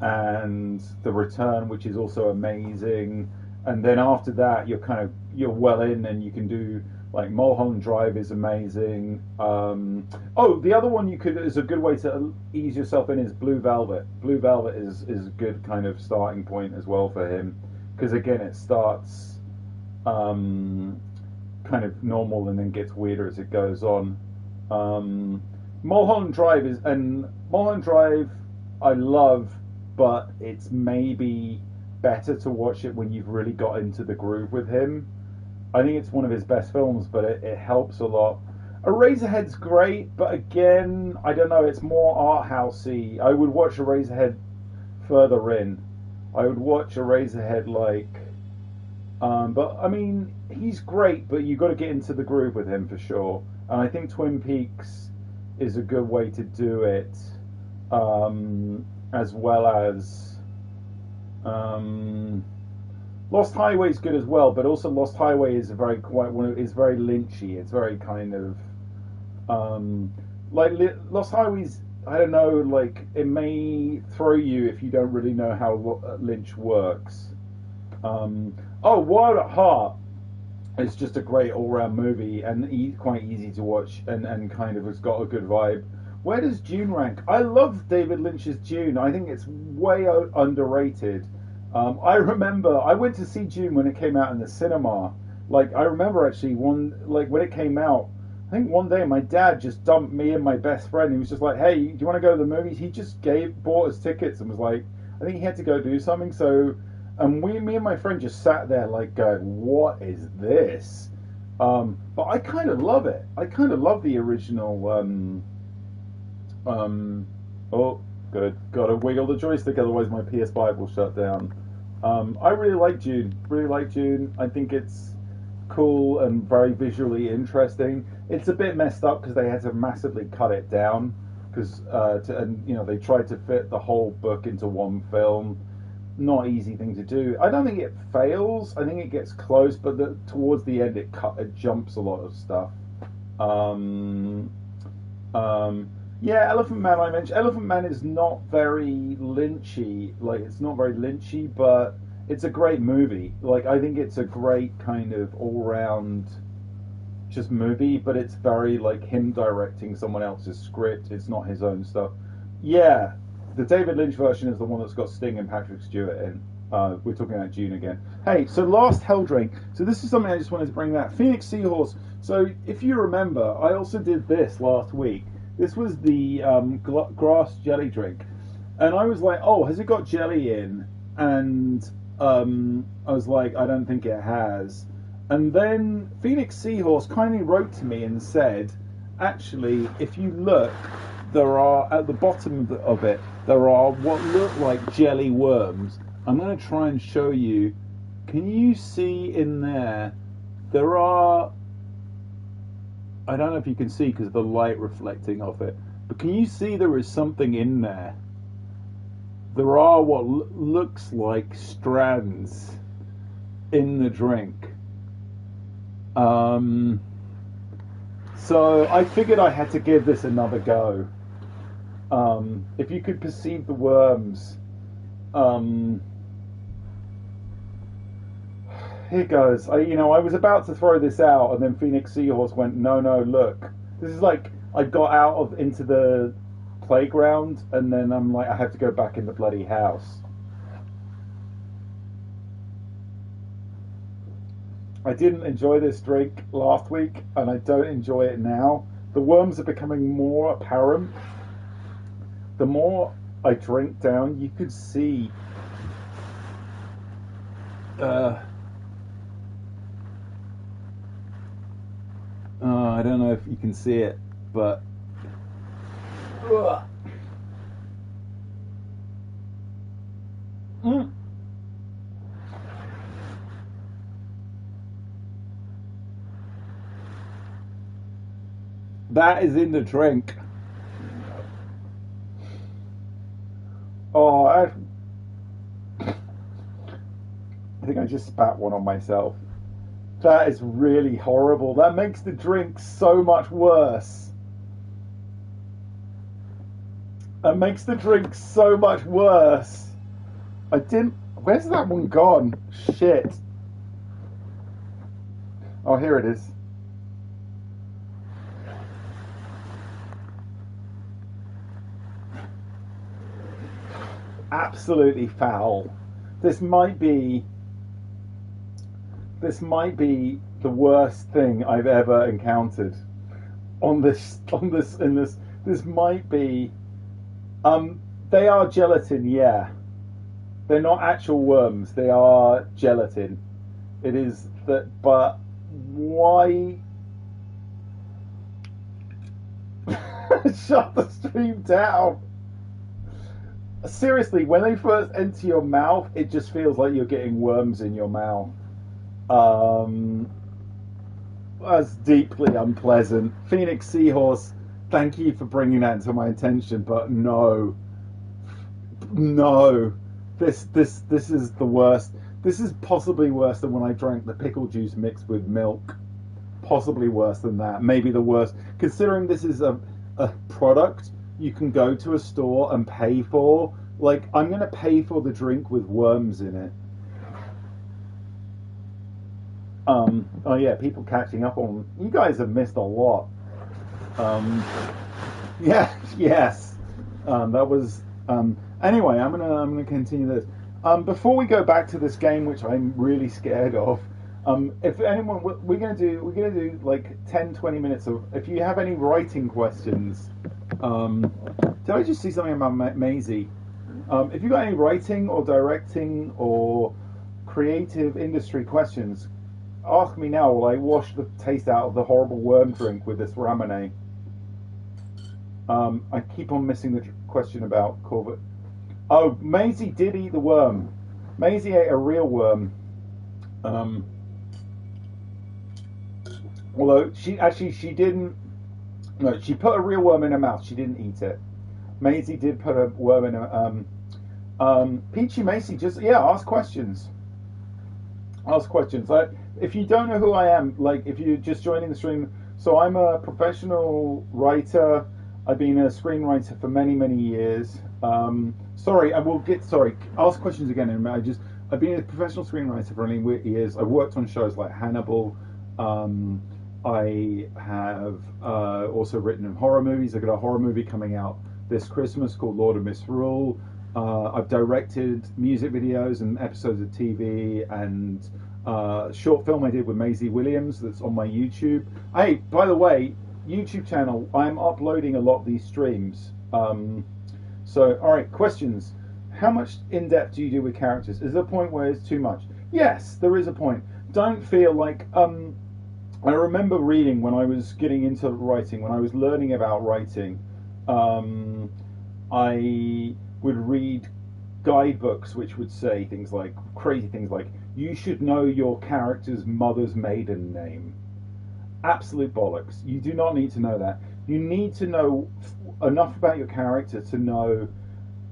and The Return, which is also amazing. And then after that, you're well in, and you can do like Mulholland Drive is amazing. The other one is a good way to ease yourself in is Blue Velvet. Blue Velvet is a good kind of starting point as well for him, because again it starts kind of normal and then gets weirder as it goes on. Mulholland Drive I love, but it's maybe better to watch it when you've really got into the groove with him. I think it's one of his best films, but it helps a lot. Eraserhead's great, but again, I don't know, it's more art housey. I would watch Eraserhead further in. I would watch Eraserhead but I mean, he's great, but you've got to get into the groove with him for sure. And I think Twin Peaks is a good way to do it, as well as Lost Highway is good as well, but also Lost Highway is very Lynchy. It's very kind of Lost Highway's. I don't know, like it may throw you if you don't really know how Lynch works. Wild at Heart is just a great all-round movie and quite easy to watch and kind of has got a good vibe. Where does Dune rank? I love David Lynch's Dune. I think it's way underrated. I remember I went to see Dune when it came out in the cinema. Like I remember actually when it came out, I think one day my dad just dumped me and my best friend. He was just like, "Hey, do you want to go to the movies?" He just bought us tickets and was like, I think he had to go do something. So, and me and my friend just sat there like going, "What is this?" But I kind of love it. I kind of love the original. Gotta wiggle the joystick, otherwise my PS5 will shut down. I really like Dune. Really like Dune. I think it's cool and very visually interesting. It's a bit messed up because they had to massively cut it down because they tried to fit the whole book into one film. Not easy thing to do. I don't think it fails. I think it gets close, but towards the end it jumps a lot of stuff. Yeah, Elephant Man I mentioned. Elephant Man is not very Lynchy. Like, it's not very Lynchy, but it's a great movie. Like, I think it's a great kind of all-round just movie, but it's very, like, him directing someone else's script. It's not his own stuff. Yeah, the David Lynch version is the one that's got Sting and Patrick Stewart in. We're talking about June again. Hey, so last Hell Drink. So this is something I just wanted to bring back. Phoenix Seahorse. So if you remember, I also did this last week. This was the grass jelly drink, and I was like, "Oh, has it got jelly in?" And I was like, "I don't think it has." And then Phoenix Seahorse kindly wrote to me and said, "Actually, if you look, there are at the bottom of it there are what look like jelly worms." I'm going to try and show you. Can you see in there? There are. I don't know if you can see because of the light reflecting off it, but can you see there is something in there? There are what looks like strands in the drink. So I figured I had to give this another go. If you could perceive the worms. Here goes. I was about to throw this out, and then Phoenix Seahorse went, "No, no, look." This is like I got into the playground, and then I'm like, I have to go back in the bloody house. I didn't enjoy this drink last week, and I don't enjoy it now. The worms are becoming more apparent. The more I drink down, you could see. I don't know if you can see it, but that is in the drink. Oh, I think I just spat one on myself. That is really horrible. That makes the drink so much worse. That makes the drink so much worse. I didn't... Where's that one gone? Shit. Oh, here it is. Absolutely foul. This might be the worst thing I've ever encountered this might be they are gelatin, yeah. They're not actual worms, they are gelatin. It is that, but why shut the stream down. Seriously, when they first enter your mouth, it just feels like you're getting worms in your mouth. That's deeply unpleasant. Phoenix Seahorse, thank you for bringing that to my attention, but no, this is the worst. This is possibly worse than when I drank the pickle juice mixed with milk. Possibly worse than that. Maybe the worst, considering this is a product you can go to a store and pay for. Like, I'm gonna pay for the drink with worms in it. Oh yeah, people catching up on. You guys have missed a lot. Yeah, yes. That was. Anyway, I'm gonna continue this. Before we go back to this game, which I'm really scared of. If anyone, we're gonna do like 10-20 minutes of. If you have any writing questions, did I just see something about Maisie? If you got any writing or directing or creative industry questions, ask me now while I wash the taste out of the horrible worm drink with this Ramune. I keep on missing the question about Corvette. Oh, Maisie did eat the worm. Maisie ate a real worm. Although she didn't. No, she put a real worm in her mouth. She didn't eat it. Maisie did put a worm in her. Peachy Macy, just ask questions. Ask questions. If you don't know who I am, like if you're just joining the stream, so I'm a professional writer. I've been a screenwriter for many years. Sorry, ask questions again in a minute. I've been a professional screenwriter for many years. I've worked on shows like Hannibal. I have also written in horror movies. I've got a horror movie coming out this Christmas called Lord of Misrule. I've directed music videos and episodes of TV and short film I did with Maisie Williams that's on my YouTube. Hey, by the way, YouTube channel, I'm uploading a lot of these streams. So, all right, questions. How much in depth do you do with characters? Is there a point where it's too much? Yes, there is a point. Don't feel like. I remember reading when I was getting into writing, when I was learning about writing. I would read guidebooks which would say things like crazy things like you should know your character's mother's maiden name. Absolute bollocks. You do not need to know that. You need to know enough about your character to know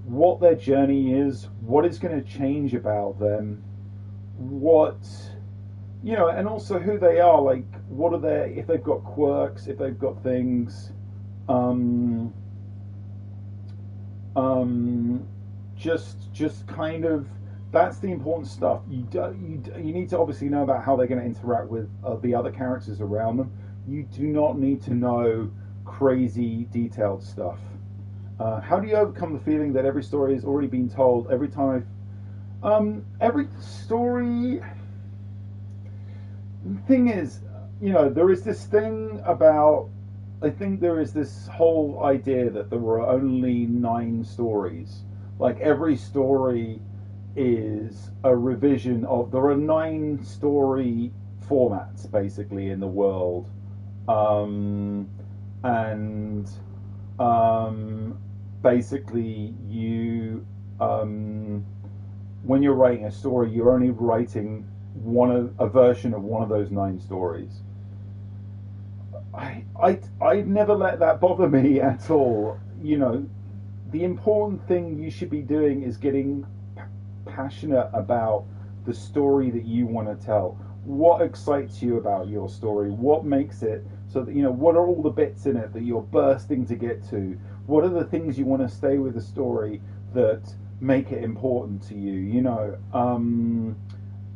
what their journey is, what is going to change about them, what, and also who they are. Like, what are their, if they've got quirks, if they've got things. Just kind of, that's the important stuff. You need to obviously know about how they're going to interact with the other characters around them. You do not need to know crazy detailed stuff. How do you overcome the feeling that every story has already been told every time every story? The thing is, there is this thing about, I think there is this whole idea that there were only 9 stories. Like, every story is a revision of, there are 9 story formats basically in the world. Basically you, when you're writing a story, you're only writing a version of one of those 9 stories. I never let that bother me at all. The important thing you should be doing is getting passionate about the story that you want to tell. What excites you about your story? What makes it so that, what are all the bits in it that you're bursting to get to? What are the things you want to stay with the story that make it important to you?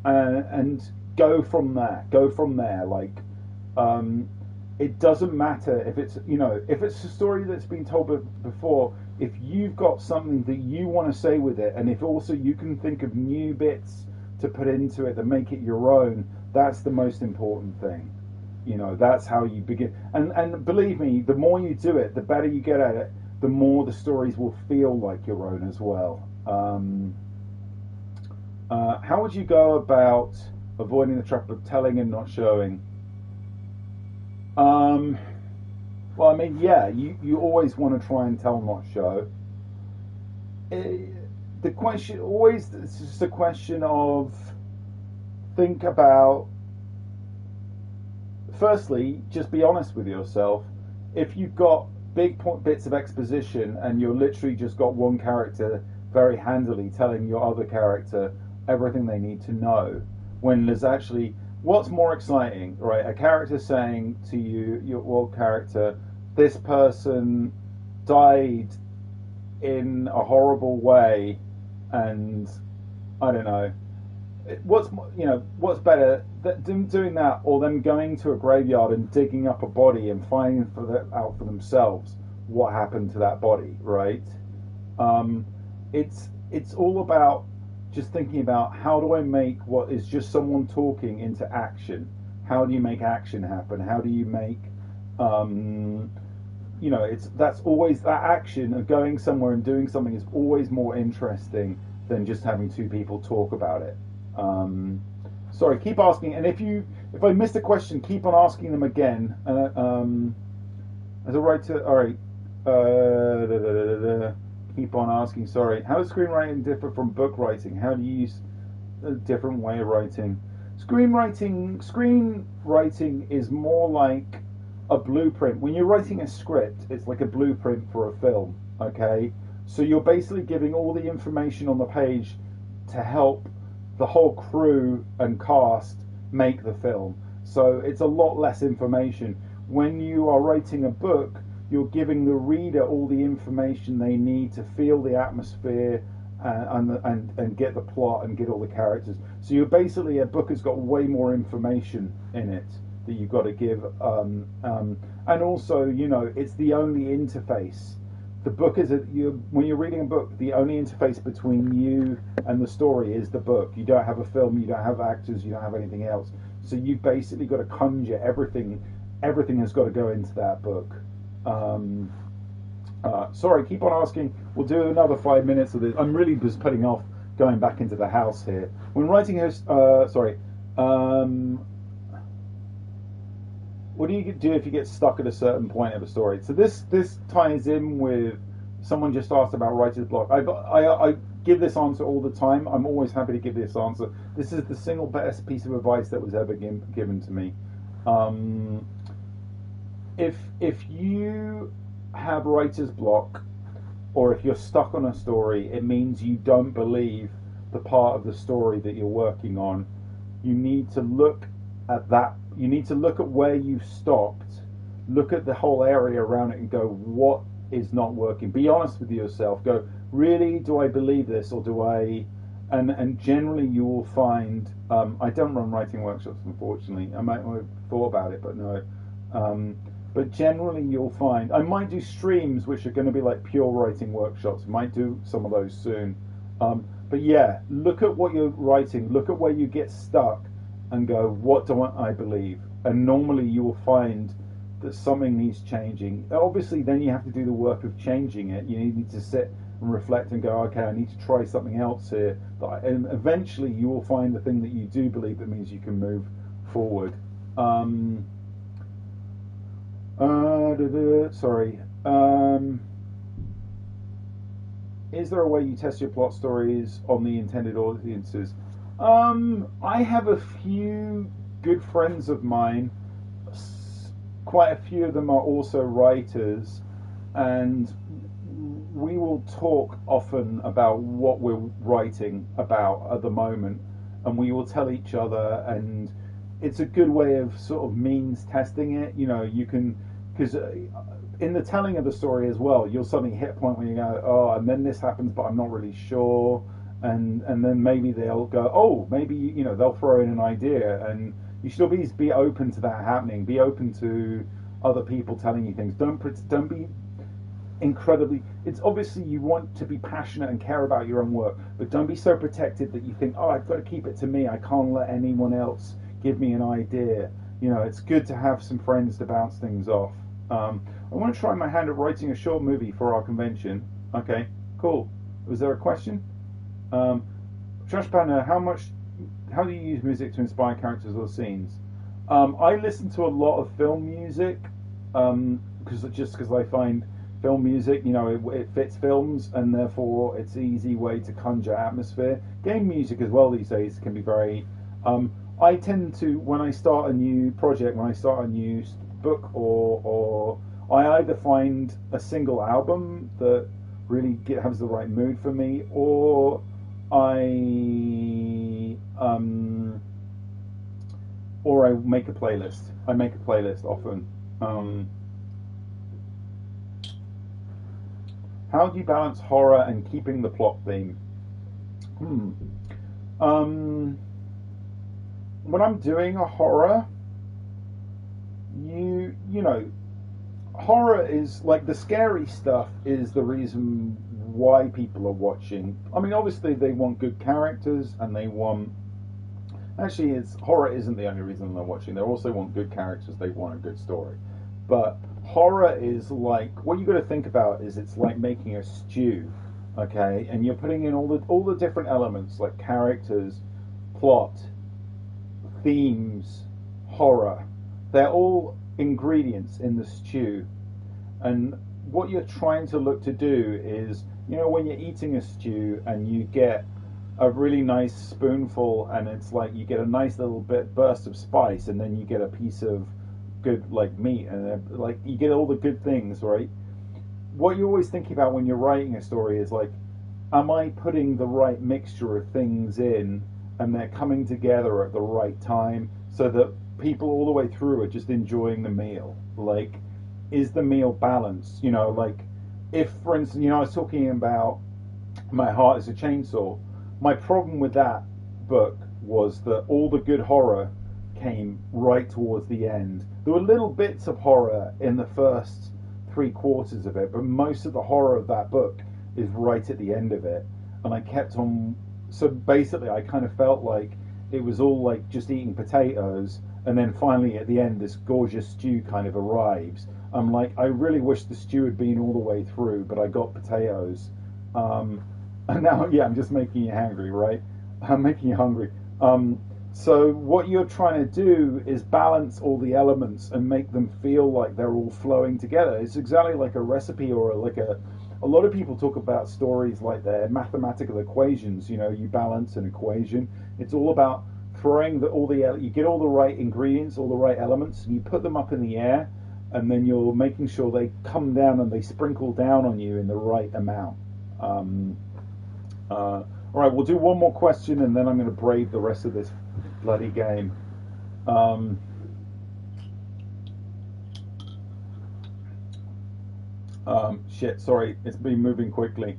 And go from there. Like, it doesn't matter if it's a story that's been told before. If you've got something that you want to say with it, and if also you can think of new bits to put into it that make it your own, that's the most important thing. That's how you begin. And believe me, the more you do it, the better you get at it, the more the stories will feel like your own as well. How would you go about avoiding the trap of telling and not showing? Well, I mean, yeah, you always want to try and tell, not show. The question always, it's just a question of, think about, firstly, just be honest with yourself. If you've got big bits of exposition and you're literally just got one character very handily telling your other character everything they need to know, when there's actually, what's more exciting, right? A character saying to you, your old character, this person died in a horrible way, and I don't know. What's better, them doing that, or them going to a graveyard and digging up a body and finding out for themselves what happened to that body, right? It's all about just thinking about, how do I make what is just someone talking into action? How do you make action happen? How do you make, that's always, that action of going somewhere and doing something is always more interesting than just having 2 people talk about it. Sorry, keep asking, and if I missed a question, keep on asking them again. As a writer, all right. Keep on asking. Sorry. How does screenwriting differ from book writing? How do you use a different way of writing? Screenwriting is more like a blueprint. When you're writing a script, it's like a blueprint for a film. Okay, so you're basically giving all the information on the page to help the whole crew and cast make the film. So it's a lot less information. When you are writing a book, you're giving the reader all the information they need to feel the atmosphere and get the plot and get all the characters. So you're basically, a book has got way more information in it that you've got to give. And also, it's the only interface the book is when you're reading a book, the only interface between you and the story is the book. You don't have a film, you don't have actors, you don't have anything else. So you've basically got to conjure everything. Everything has got to go into that book. Sorry, keep on asking. We'll do another 5 minutes of this. I'm really just putting off going back into the house here. When writing a what do you do if you get stuck at a certain point of a story? So this ties in with someone just asked about writer's block. I give this answer all the time. I'm always happy to give this answer. This is the single best piece of advice that was ever given to me. If you have writer's block, or if you're stuck on a story, it means you don't believe the part of the story that you're working on. You need to look at that. You need to look at where you stopped, look at the whole area around it and go, what is not working? Be honest with yourself. Go, really, do I believe this, or do I... And generally you will find, I don't run writing workshops, unfortunately. I might have thought about it, but no. But generally you'll find, I might do streams which are going to be like pure writing workshops. Might do some of those soon. But yeah, look at what you're writing, look at where you get stuck, and go, what do I believe? And normally you will find that something needs changing. Obviously then you have to do the work of changing it. You need to sit and reflect and go, okay, I need to try something else here. And eventually you will find the thing that you do believe that means you can move forward. Sorry. Is there a way you test your plot stories on the intended audiences? I have a few good friends of mine. Quite a few of them are also writers, and we will talk often about what we're writing about at the moment, and we will tell each other, and it's a good way of sort of means testing it. You know, you can, because in the telling of the story as well, you'll suddenly hit a point where you go, oh, and then this happens, but I'm not really sure. And then maybe they'll go, oh, maybe, you know, they'll throw in an idea, and you should always be open to that happening. Be open to other people telling you things. Don't be incredibly. It's obviously you want to be passionate and care about your own work, but don't be so protected that you think, oh, I've got to keep it to me. I can't let anyone else give me an idea. You know, it's good to have some friends to bounce things off. I want to try my hand at writing a short movie for our convention. Okay, cool. Was there a question? Trash Panda, how do you use music to inspire characters or scenes? I listen to a lot of film music, because I find film music, you know, it fits films, and therefore it's an easy way to conjure atmosphere. Game music as well these days can be very... I tend to, when I start a new project, when I start a new book, or I either find a single album that really has the right mood for me, or I make a playlist. I make a playlist often. How do you balance horror and keeping the plot theme? When I'm doing a horror, you know, horror is like the scary stuff is the reason why people are watching. I mean, obviously they want good characters, and they want... Actually, horror isn't the only reason they're watching. They also want good characters. They want a good story. But horror is like, what you got to think about is it's like making a stew, okay? And you're putting in all the different elements, like characters, plot, themes, horror. They're all ingredients in the stew. And what you're trying to look to do is, you know, when you're eating a stew and you get a really nice spoonful, and it's like you get a nice little burst of spice, and then you get a piece of good like meat, and like you get all the good things, right? What you're always thinking about when you're writing a story is like, am I putting the right mixture of things in, and they're coming together at the right time, so that people all the way through are just enjoying the meal? Like, is the meal balanced? You know, like, if, for instance, you know, I was talking about My Heart is a Chainsaw. My problem with that book was that all the good horror came right towards the end. There were little bits of horror in the first 3/4 of it, but most of the horror of that book is right at the end of it. And I kept on. So basically, I kind of felt like it was all like just eating potatoes, and then finally at the end, this gorgeous stew kind of arrives. I'm like, I really wish the stew had been all the way through, but I got potatoes. And now, yeah, I'm just making you hungry, right? I'm making you hungry. So what you're trying to do is balance all the elements and make them feel like they're all flowing together. It's exactly like a recipe or like a lot of people talk about stories like they're mathematical equations. You know, you balance an equation. It's all about throwing you get all the right ingredients, all the right elements, and you put them up in the air, and then you're making sure they come down and they sprinkle down on you in the right amount. All right, we'll do one more question, and then I'm going to brave the rest of this bloody game. Shit, sorry, it's been moving quickly.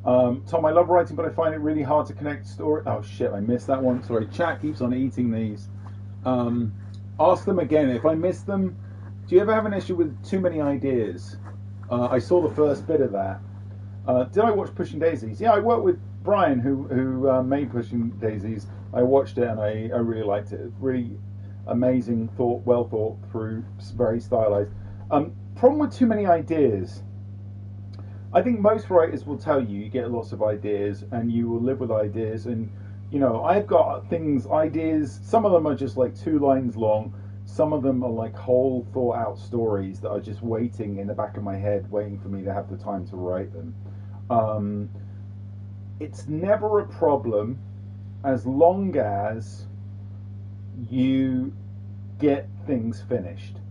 Tom, I love writing, but I find it really hard to connect story. Oh shit, I missed that one. Sorry, chat keeps on eating these. Ask them again. If I miss them, do you ever have an issue with too many ideas? I saw the first bit of that. Did I watch Pushing Daisies? Yeah, I worked with Brian, who made Pushing Daisies. I watched it and I really liked it. Really amazing, well thought through, very stylized. Problem with too many ideas. I think most writers will tell you get lots of ideas and you will live with ideas. And, you know, I've got ideas. Some of them are just like 2 lines long. Some of them are like whole thought out stories that are just waiting in the back of my head, waiting for me to have the time to write them. It's never a problem as long as you get things finished.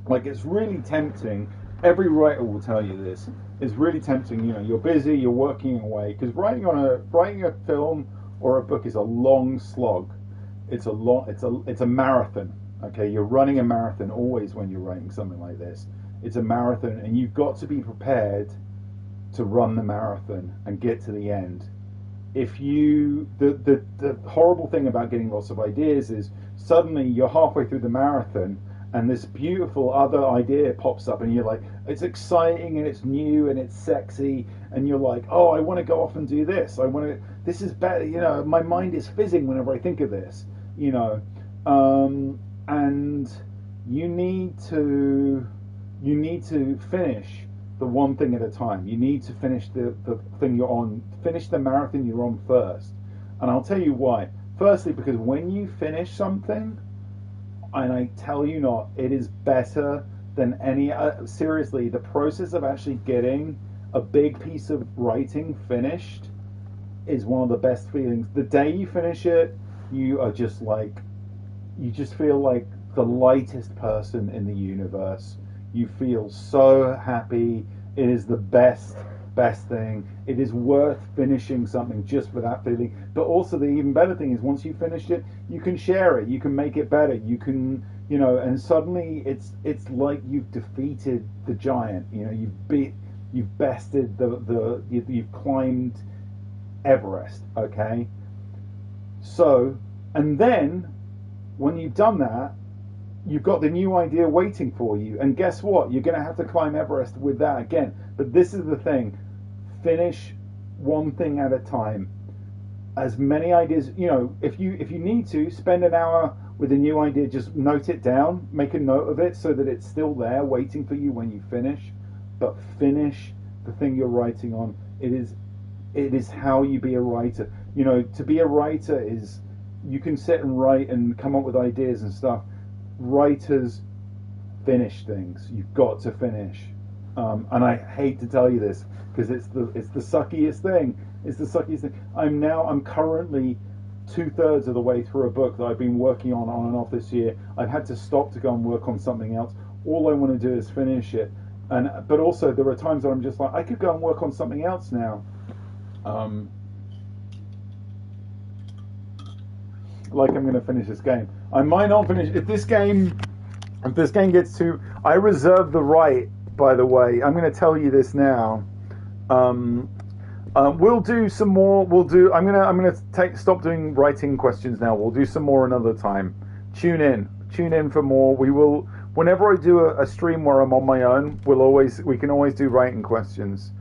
Like, it's really tempting. Every writer will tell you this. It's really tempting. You know, you're busy, you're working away, because writing a film or a book is a long slog. It's a marathon. Okay, you're running a marathon always when you're writing something like this. It's a marathon, and you've got to be prepared to run the marathon and get to the end. If you, the horrible thing about getting lots of ideas is suddenly you're halfway through the marathon and this beautiful other idea pops up and you're like, it's exciting and it's new and it's sexy and you're like, oh, I want to go off and do this. This is better. You know, my mind is fizzing whenever I think of this, you know, and you need to finish the one thing at a time. You need to finish the thing you're on, finish the marathon you're on first. And I'll tell you why. Firstly, because when you finish something, and I tell you not, it is better than any, seriously, the process of actually getting a big piece of writing finished is one of the best feelings. The day you finish it, you are just like, you just feel like the lightest person in the universe. You feel so happy. It is the best thing. It is worth finishing something just for that feeling. But also the even better thing is once you finish it, you can share it. You can make it better. You can, you know, and suddenly it's like you've defeated the giant. You know, you've bested you've climbed Everest. Okay. So, and then when you've done that, you've got the new idea waiting for you. And guess what? You're going to have to climb Everest with that again. But this is the thing. Finish one thing at a time. As many ideas, you know, if you need to, spend an hour with a new idea, just note it down, make a note of it so that it's still there waiting for you when you finish. But finish the thing you're writing on. It is how you be a writer. You know, to be a writer is, you can sit and write and come up with ideas and stuff. Writers finish things. You've got to finish, and I hate to tell you this because it's the suckiest thing. It's the suckiest thing. I'm currently 2/3 of the way through a book that I've been working on and off this year. I've had to stop to go and work on something else. All I want to do is finish it, but also there are times where I'm just like, I could go and work on something else now. Like I'm going to finish this game. I might not finish if this game gets too. I reserve the right. By the way, I'm going to tell you this now. We'll do some more. I'm going to stop doing writing questions now. We'll do some more another time. Tune in for more. Whenever I do a stream where I'm on my own, we can always do writing questions.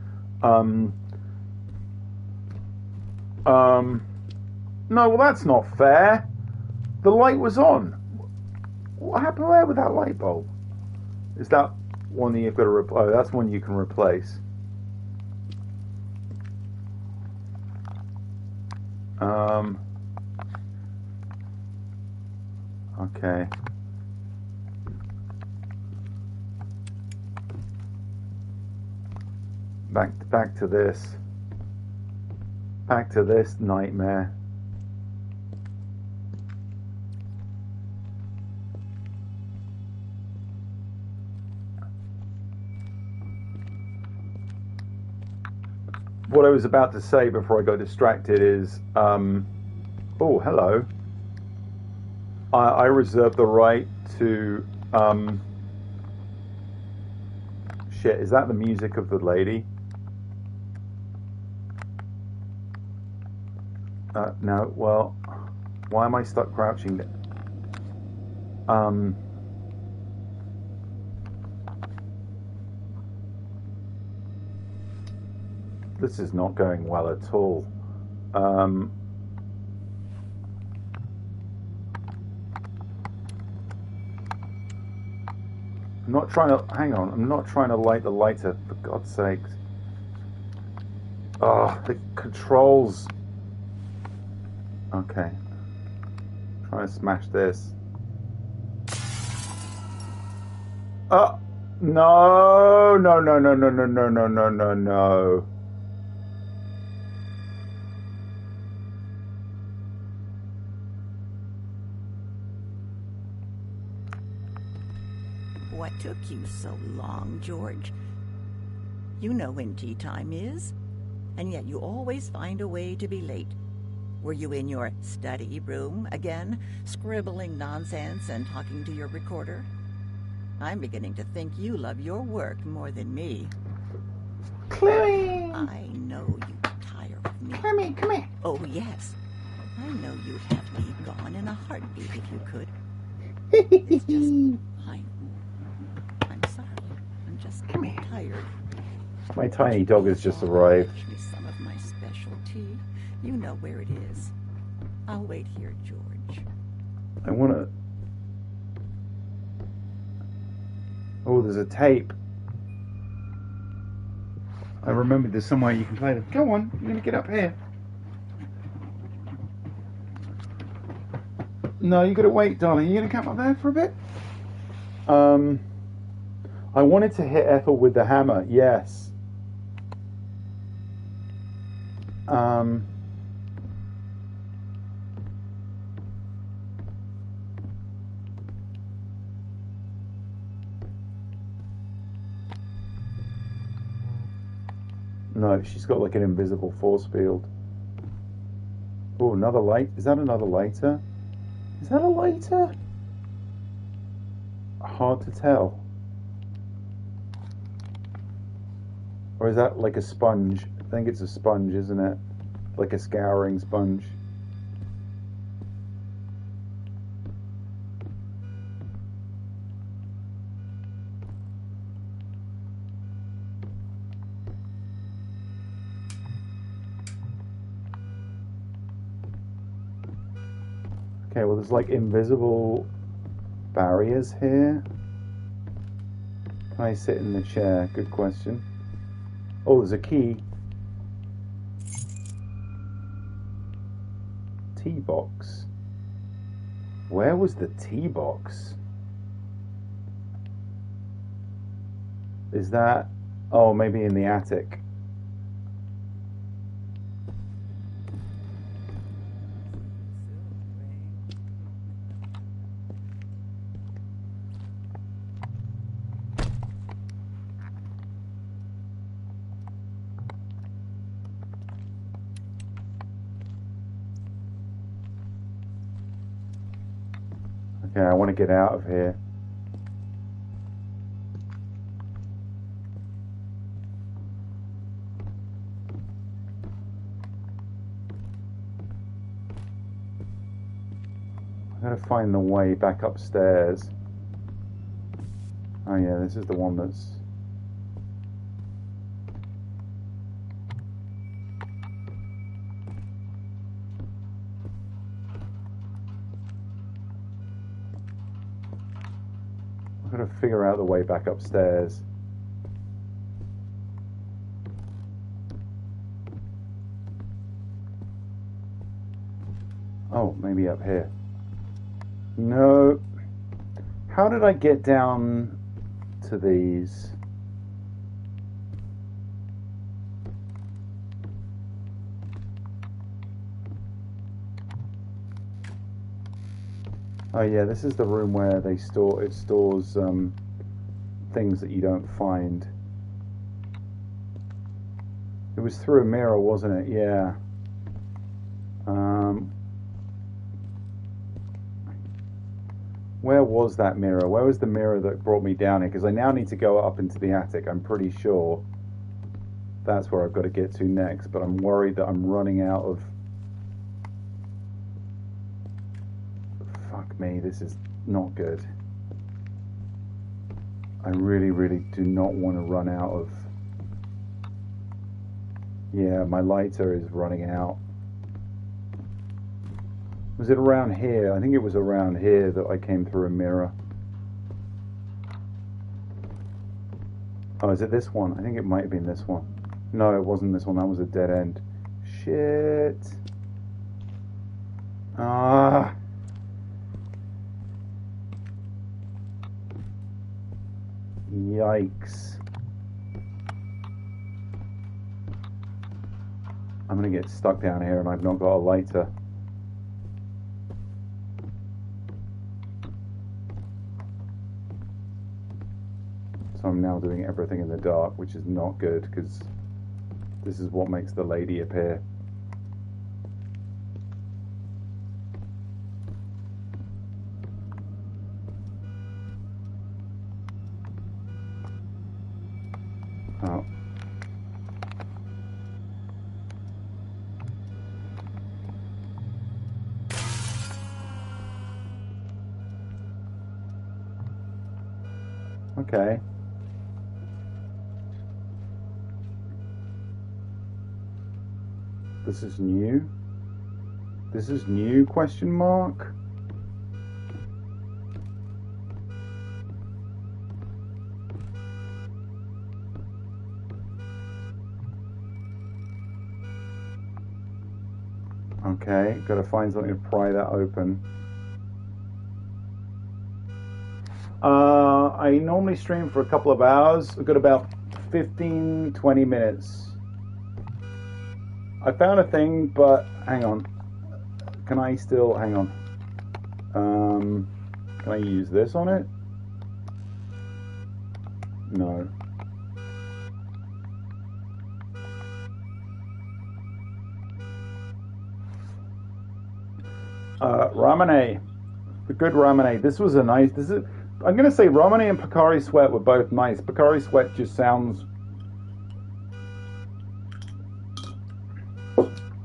No, well, that's not fair. The light was on. What happened there with that light bulb? Is that one that you've got to replace? Oh, that's one you can replace. Okay. Back to this. Back to this nightmare. What I was about to say before I got distracted is, oh, hello. I reserve the right to, shit, is that the music of the lady? No, well, why am I stuck crouching? This is not going well at all. I'm not trying to, hang on, I'm not trying to light the lighter, for God's sakes. Oh, the controls. Okay. Trying to smash this. Oh, no, no, no, no, no, no, no, no, no, no, no. What took you so long, George? You know when tea time is, and yet you always find a way to be late. Were you in your study room again, scribbling nonsense and talking to your recorder? I'm beginning to think you love your work more than me. Chloe! I know you tire of me. Come here, come here. Oh, yes. I know you'd have me gone in a heartbeat if you could. It's just... I'm sorry. I'm just tired. My tiny dog has just arrived. Give me some of my special tea. You know where it is. I'll wait here, George. I want to... Oh, there's a tape. I remember there's somewhere you can play them. Go on, you're going to get up here. No, you got to wait, darling. You're going to come up there for a bit? I wanted to hit Ethel with the hammer, yes. No, she's got like an invisible force field. Oh, another light. Is that another lighter? Is that a lighter? Hard to tell. Or is that like a sponge? I think it's a sponge, isn't it? Like a scouring sponge. Okay, well there's like invisible barriers here. Can I sit in the chair? Good question. Oh, there's a key. Tea box. Where was the tea box? Is that... Oh, maybe in the attic. Okay, I want to get out of here. I gotta find the way back upstairs. Oh yeah, this is the one that's... I've got to figure out the way back upstairs. Oh, maybe up here. No. How did I get down to these? Oh yeah, this is the room where it stores things that you don't find. It was through a mirror, wasn't it? Yeah. Where was that mirror? Where was the mirror that brought me down here? Because I now need to go up into the attic. I'm pretty sure that's where I've got to get to next, but I'm worried that I'm running out of... Fuck me, this is not good. I really, really do not want to run out of... Yeah, my lighter is running out. Was it around here? I think it was around here that I came through a mirror. Oh, is it this one? I think it might have been this one. No, it wasn't this one. That was a dead end. Shit. Ah. Yikes. I'm gonna get stuck down here and I've not got a lighter. So I'm now doing everything in the dark, which is not good because this is what makes the lady appear. Oh. Okay. This is new. This is new, question mark? Okay, gotta find something to pry that open. I normally stream for a couple of hours. I've got about 15-20 minutes. I found a thing, but hang on. Can I still hang on? Can I use this on it? No. Ramune, the good Ramune. This was a nice. I'm gonna say Ramune and Pocari Sweat were both nice. Pocari Sweat just sounds.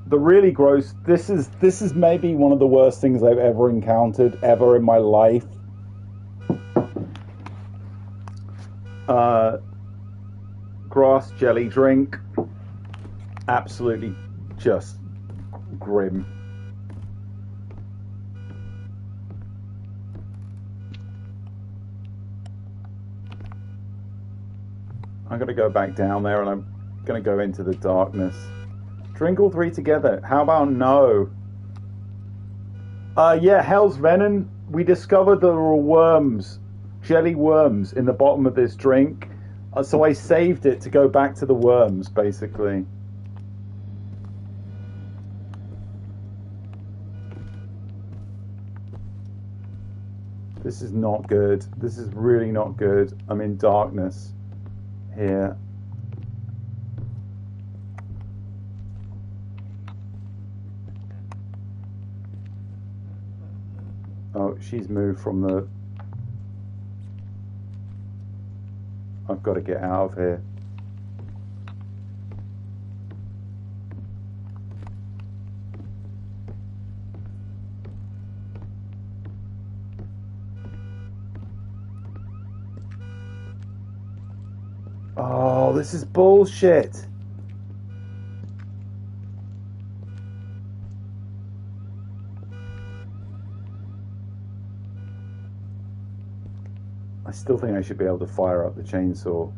The really gross. This is maybe one of the worst things I've ever encountered ever in my life. Grass jelly drink. Absolutely just grim. I'm gonna go back down there and I'm gonna go into the darkness. Drink all three together. How about no? Yeah, Hell's Venom. We discovered there were worms, jelly worms, in the bottom of this drink. So I saved it to go back to the worms, basically. This is not good. This is really not good. I'm in darkness here. Oh, she's moved from the... I've got to get out of here. Oh, this is bullshit. I still think I should be able to fire up the chainsaw.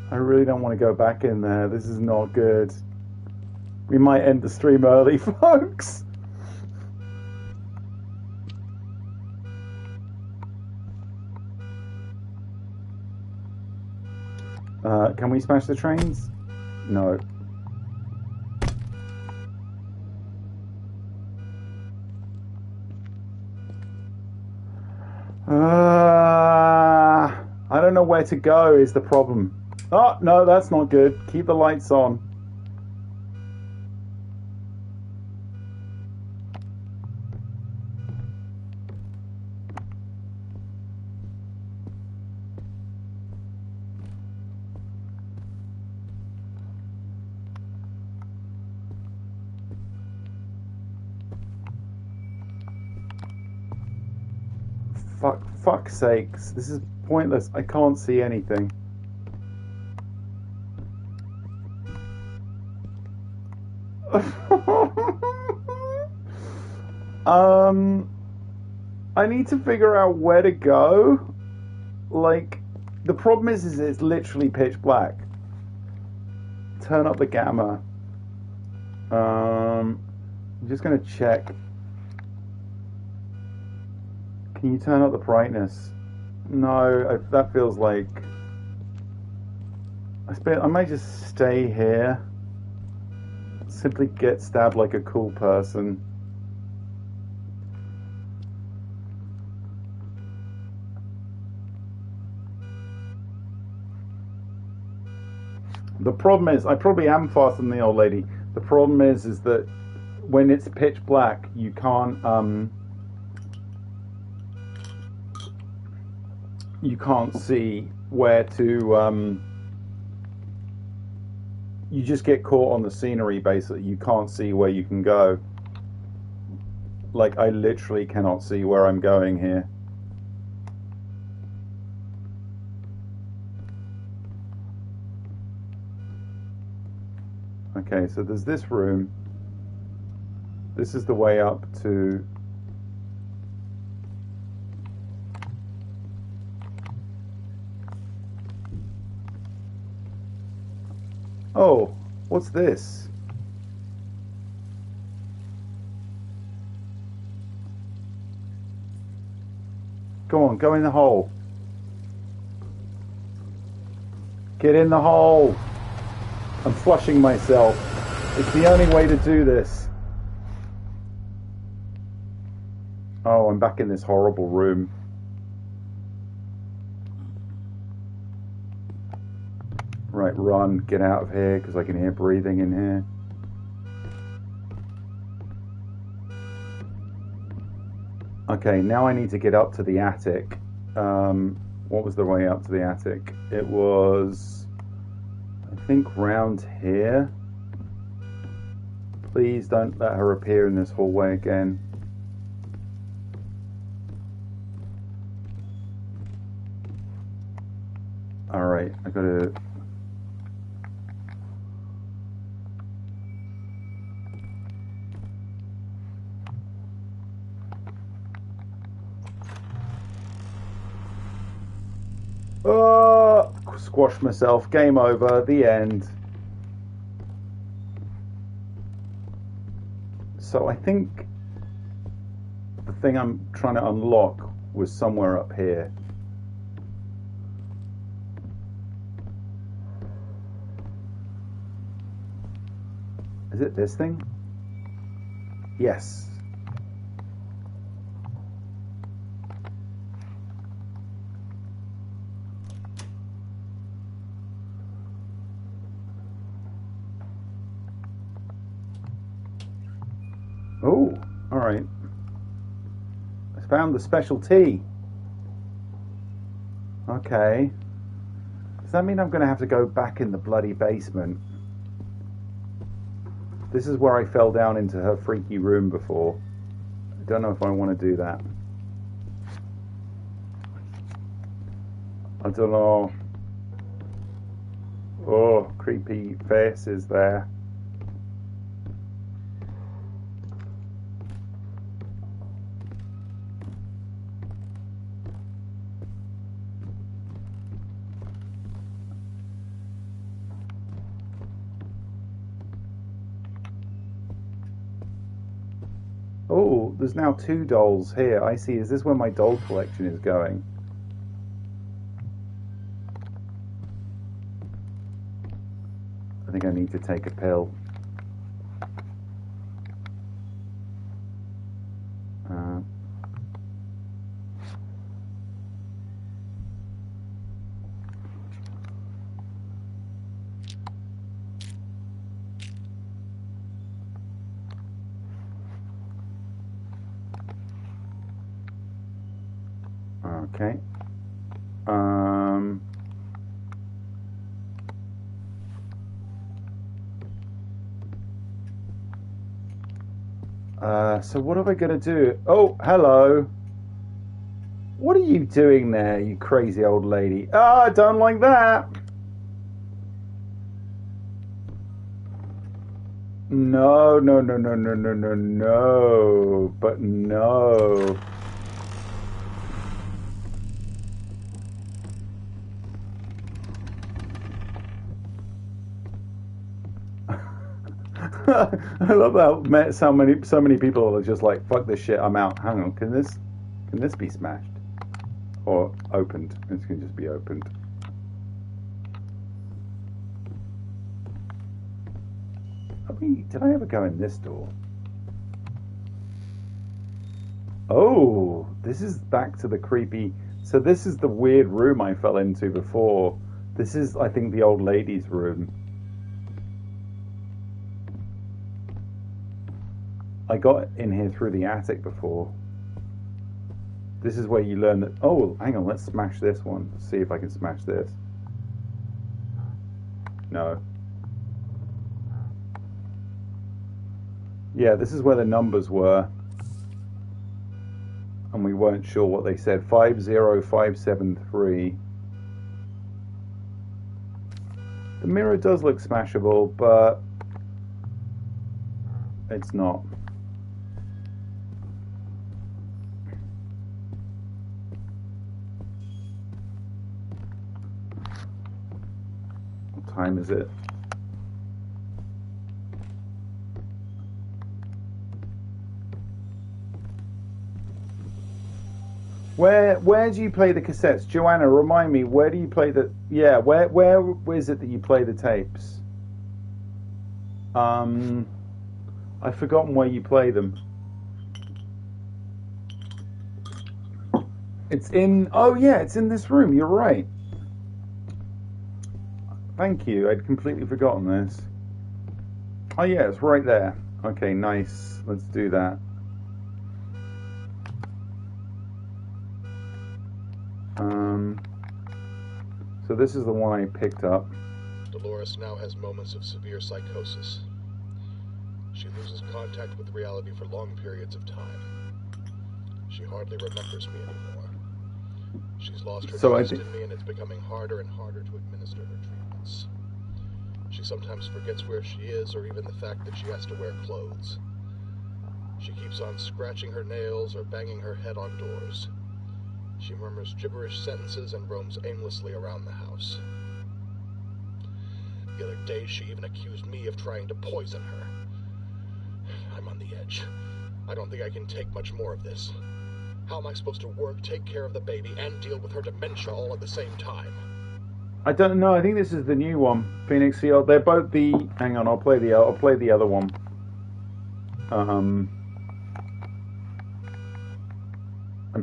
I really don't want to go back in there. This is not good. We might end the stream early, folks. Can we smash the trains? No. I don't know where to go is the problem. Oh, no, that's not good. Keep the lights on. Fuck's sakes. This is pointless. I can't see anything. I need to figure out where to go. Like, the problem is it's literally pitch black. Turn up the gamma. I'm just gonna check. Can you turn up the brightness? No, that feels like... I might just stay here. Simply get stabbed like a cool person. The problem is, I probably am faster than the old lady. The problem is that when it's pitch black, you can't see where to, you just get caught on the scenery, basically. You can't see where you can go. Like, I literally cannot see where I'm going here. Okay, so there's this room. This is the way up to... Oh, what's this? Go on, go in the hole. Get in the hole. I'm flushing myself. It's the only way to do this. Oh, I'm back in this horrible room. Right, run, get out of here, because I can hear breathing in here. Okay, now I need to get up to the attic. What was the way up to the attic? It was, I think, round here. Please don't let her appear in this hallway again. Alright, I gotta... squash myself. Game over. The end. So I think the thing I'm trying to unlock was somewhere up here. Is it this thing? Yes. Oh, all right. Found the special tea. Okay. Does that mean I'm going to have to go back in the bloody basement? This is where I fell down into her freaky room before. I don't know if I want to do that. I don't know. Oh, creepy faces there. Oh, there's now 2 dolls here. I see. Is this where my doll collection is going? I think I need to take a pill. Okay. So what am I going to do? Oh, hello. What are you doing there, you crazy old lady? Ah, I don't like that. No, no, no, no, no, no, no, no. But no. I love how so many people are just like, fuck this shit, I'm out. Hang on, can this be smashed or opened? This can just be opened. Did I ever go in this door? Oh, this is back to the creepy. So this is the weird room I fell into before. This is, I think, the old lady's room. I got in here through the attic before. This is where you learn that... Oh, hang on, let's smash this one. Let's see if I can smash this. No. Yeah, this is where the numbers were. And we weren't sure what they said. 50573. The mirror does look smashable, but... it's not. What time is it? Where do you play the cassettes? Joanna, remind me, where do you play the... Yeah, where is it that you play the tapes? I've forgotten where you play them. It's in... Oh, yeah, it's in this room. You're right. Thank you. I'd completely forgotten this. Oh, yeah, it's right there. Okay, nice. Let's do that. So this is the one I picked up. Dolores now has moments of severe psychosis. She loses contact with reality for long periods of time. She hardly remembers me anymore. She's lost her trust in me, and it's becoming harder and harder to administer her treatments. She sometimes forgets where she is, or even the fact that she has to wear clothes. She keeps on scratching her nails or banging her head on doors. She murmurs gibberish sentences and roams aimlessly around the house. The other day, she even accused me of trying to poison her. I'm on the edge. I don't think I can take much more of this. How am I supposed to work, take care of the baby, and deal with her dementia all at the same time? I don't know. I think this is the new one, Phoenix Field. They're both the... Hang on, I'll play the other one. I'm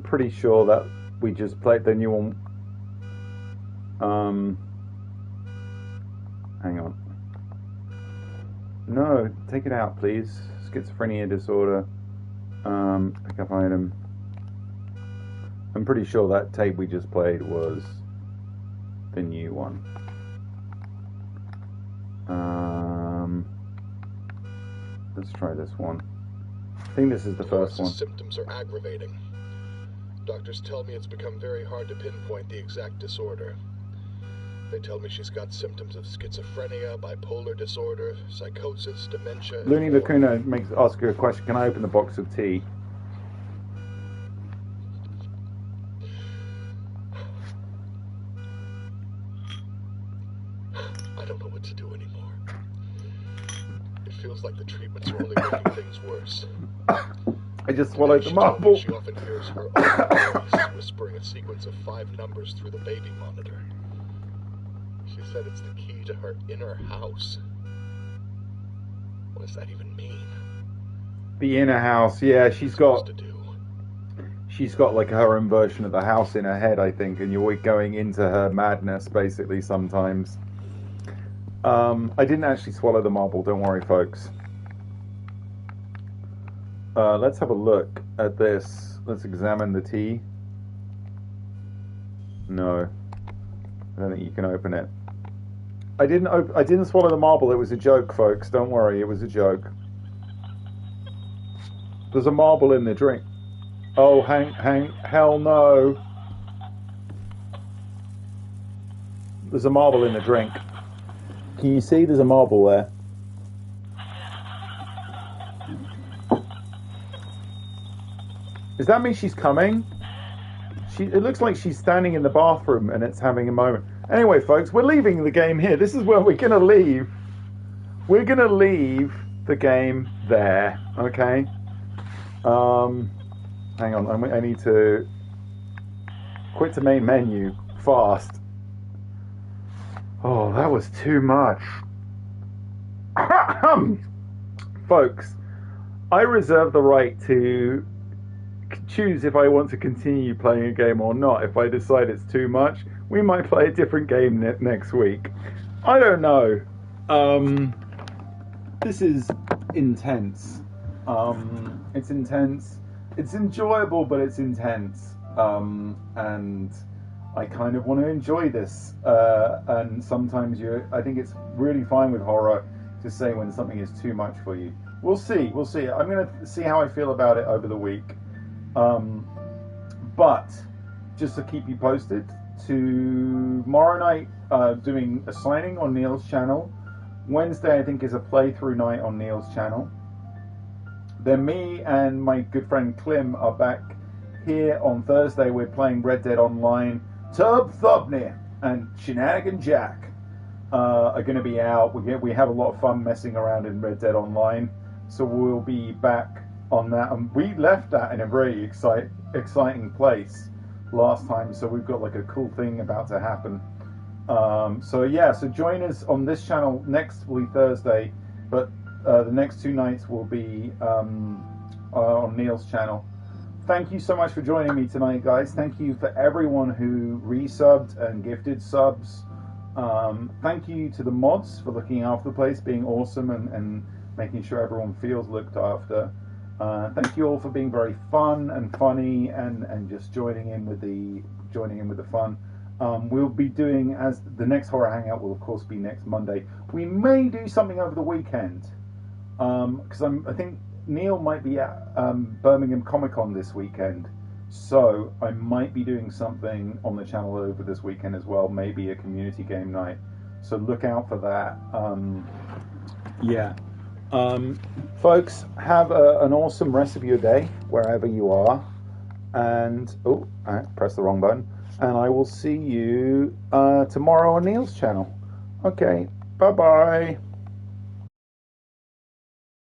pretty sure that we just played the new one. Hang on. No, take it out, please. Schizophrenia disorder. Pick up item. I'm pretty sure that tape we just played was the new one. Let's try this one. I think this is the first one. Symptoms are aggravating. Doctors tell me it's become very hard to pinpoint the exact disorder. They tell me she's got symptoms of schizophrenia, bipolar disorder, psychosis, dementia. Looney Lacuna asks you a question. Can I open the box of tea? I don't know what to do anymore. It feels like the treatments are only making things worse. I just swallowed the marble. She often hears her own voice whispering a sequence of 5 numbers through the baby monitor. She said it's the key to her inner house. What does that even mean? The inner house, yeah, she's got like her own version of the house in her head, I think, and you're going into her madness basically sometimes. I didn't actually swallow the marble, don't worry folks. Let's have a look at this. Let's examine the tea. No, I don't think you can open it. I didn't swallow the marble. It was a joke, folks. Don't worry, it was a joke. There's a marble in the drink. Oh, hell no. There's a marble in the drink. Can you see? There's a marble there. Does that mean she's coming? It looks like she's standing in the bathroom and it's having a moment. Anyway, folks, we're leaving the game here. This is where we're going to leave. We're going to leave the game there, okay? Hang on, I need to quit the main menu fast. Oh, that was too much. Folks, I reserve the right to choose if I want to continue playing a game or not. If I decide it's too much, we might play a different game next week. I don't know. This is intense. It's intense. It's enjoyable, but it's intense. And I kind of want to enjoy this. And sometimes I think it's really fine with horror to say when something is too much for you. We'll see. I'm going to see how I feel about it over the week. But just to keep you posted, tomorrow night doing a signing on Neil's channel. Wednesday I think is a playthrough night on Neil's channel. Then me and my good friend Klim are back here on Thursday. We're playing Red Dead Online. Tub Thubney and Shenanigan Jack are going to be out. We have a lot of fun messing around in Red Dead Online, so we'll be back on that. And we left that in a very exciting place last time, so we've got like a cool thing about to happen. So join us on this channel next week Thursday, but the next 2 nights will be on Neil's channel. Thank you so much for joining me tonight, guys. Thank you for everyone who resubbed and gifted subs. Thank you to the mods for looking after the place, being awesome and making sure everyone feels looked after. Thank you all for being very fun and funny and just joining in with the fun. We'll be doing, as the next horror hangout will of course be next Monday. We may do something over the weekend because I think Neil might be at Birmingham Comic Con this weekend, so I might be doing something on the channel over this weekend as well, maybe a community game night, so look out for that. Folks, have an awesome rest of your day wherever you are, and I pressed the wrong button, and I will see you tomorrow on Neil's channel. Okay, bye bye.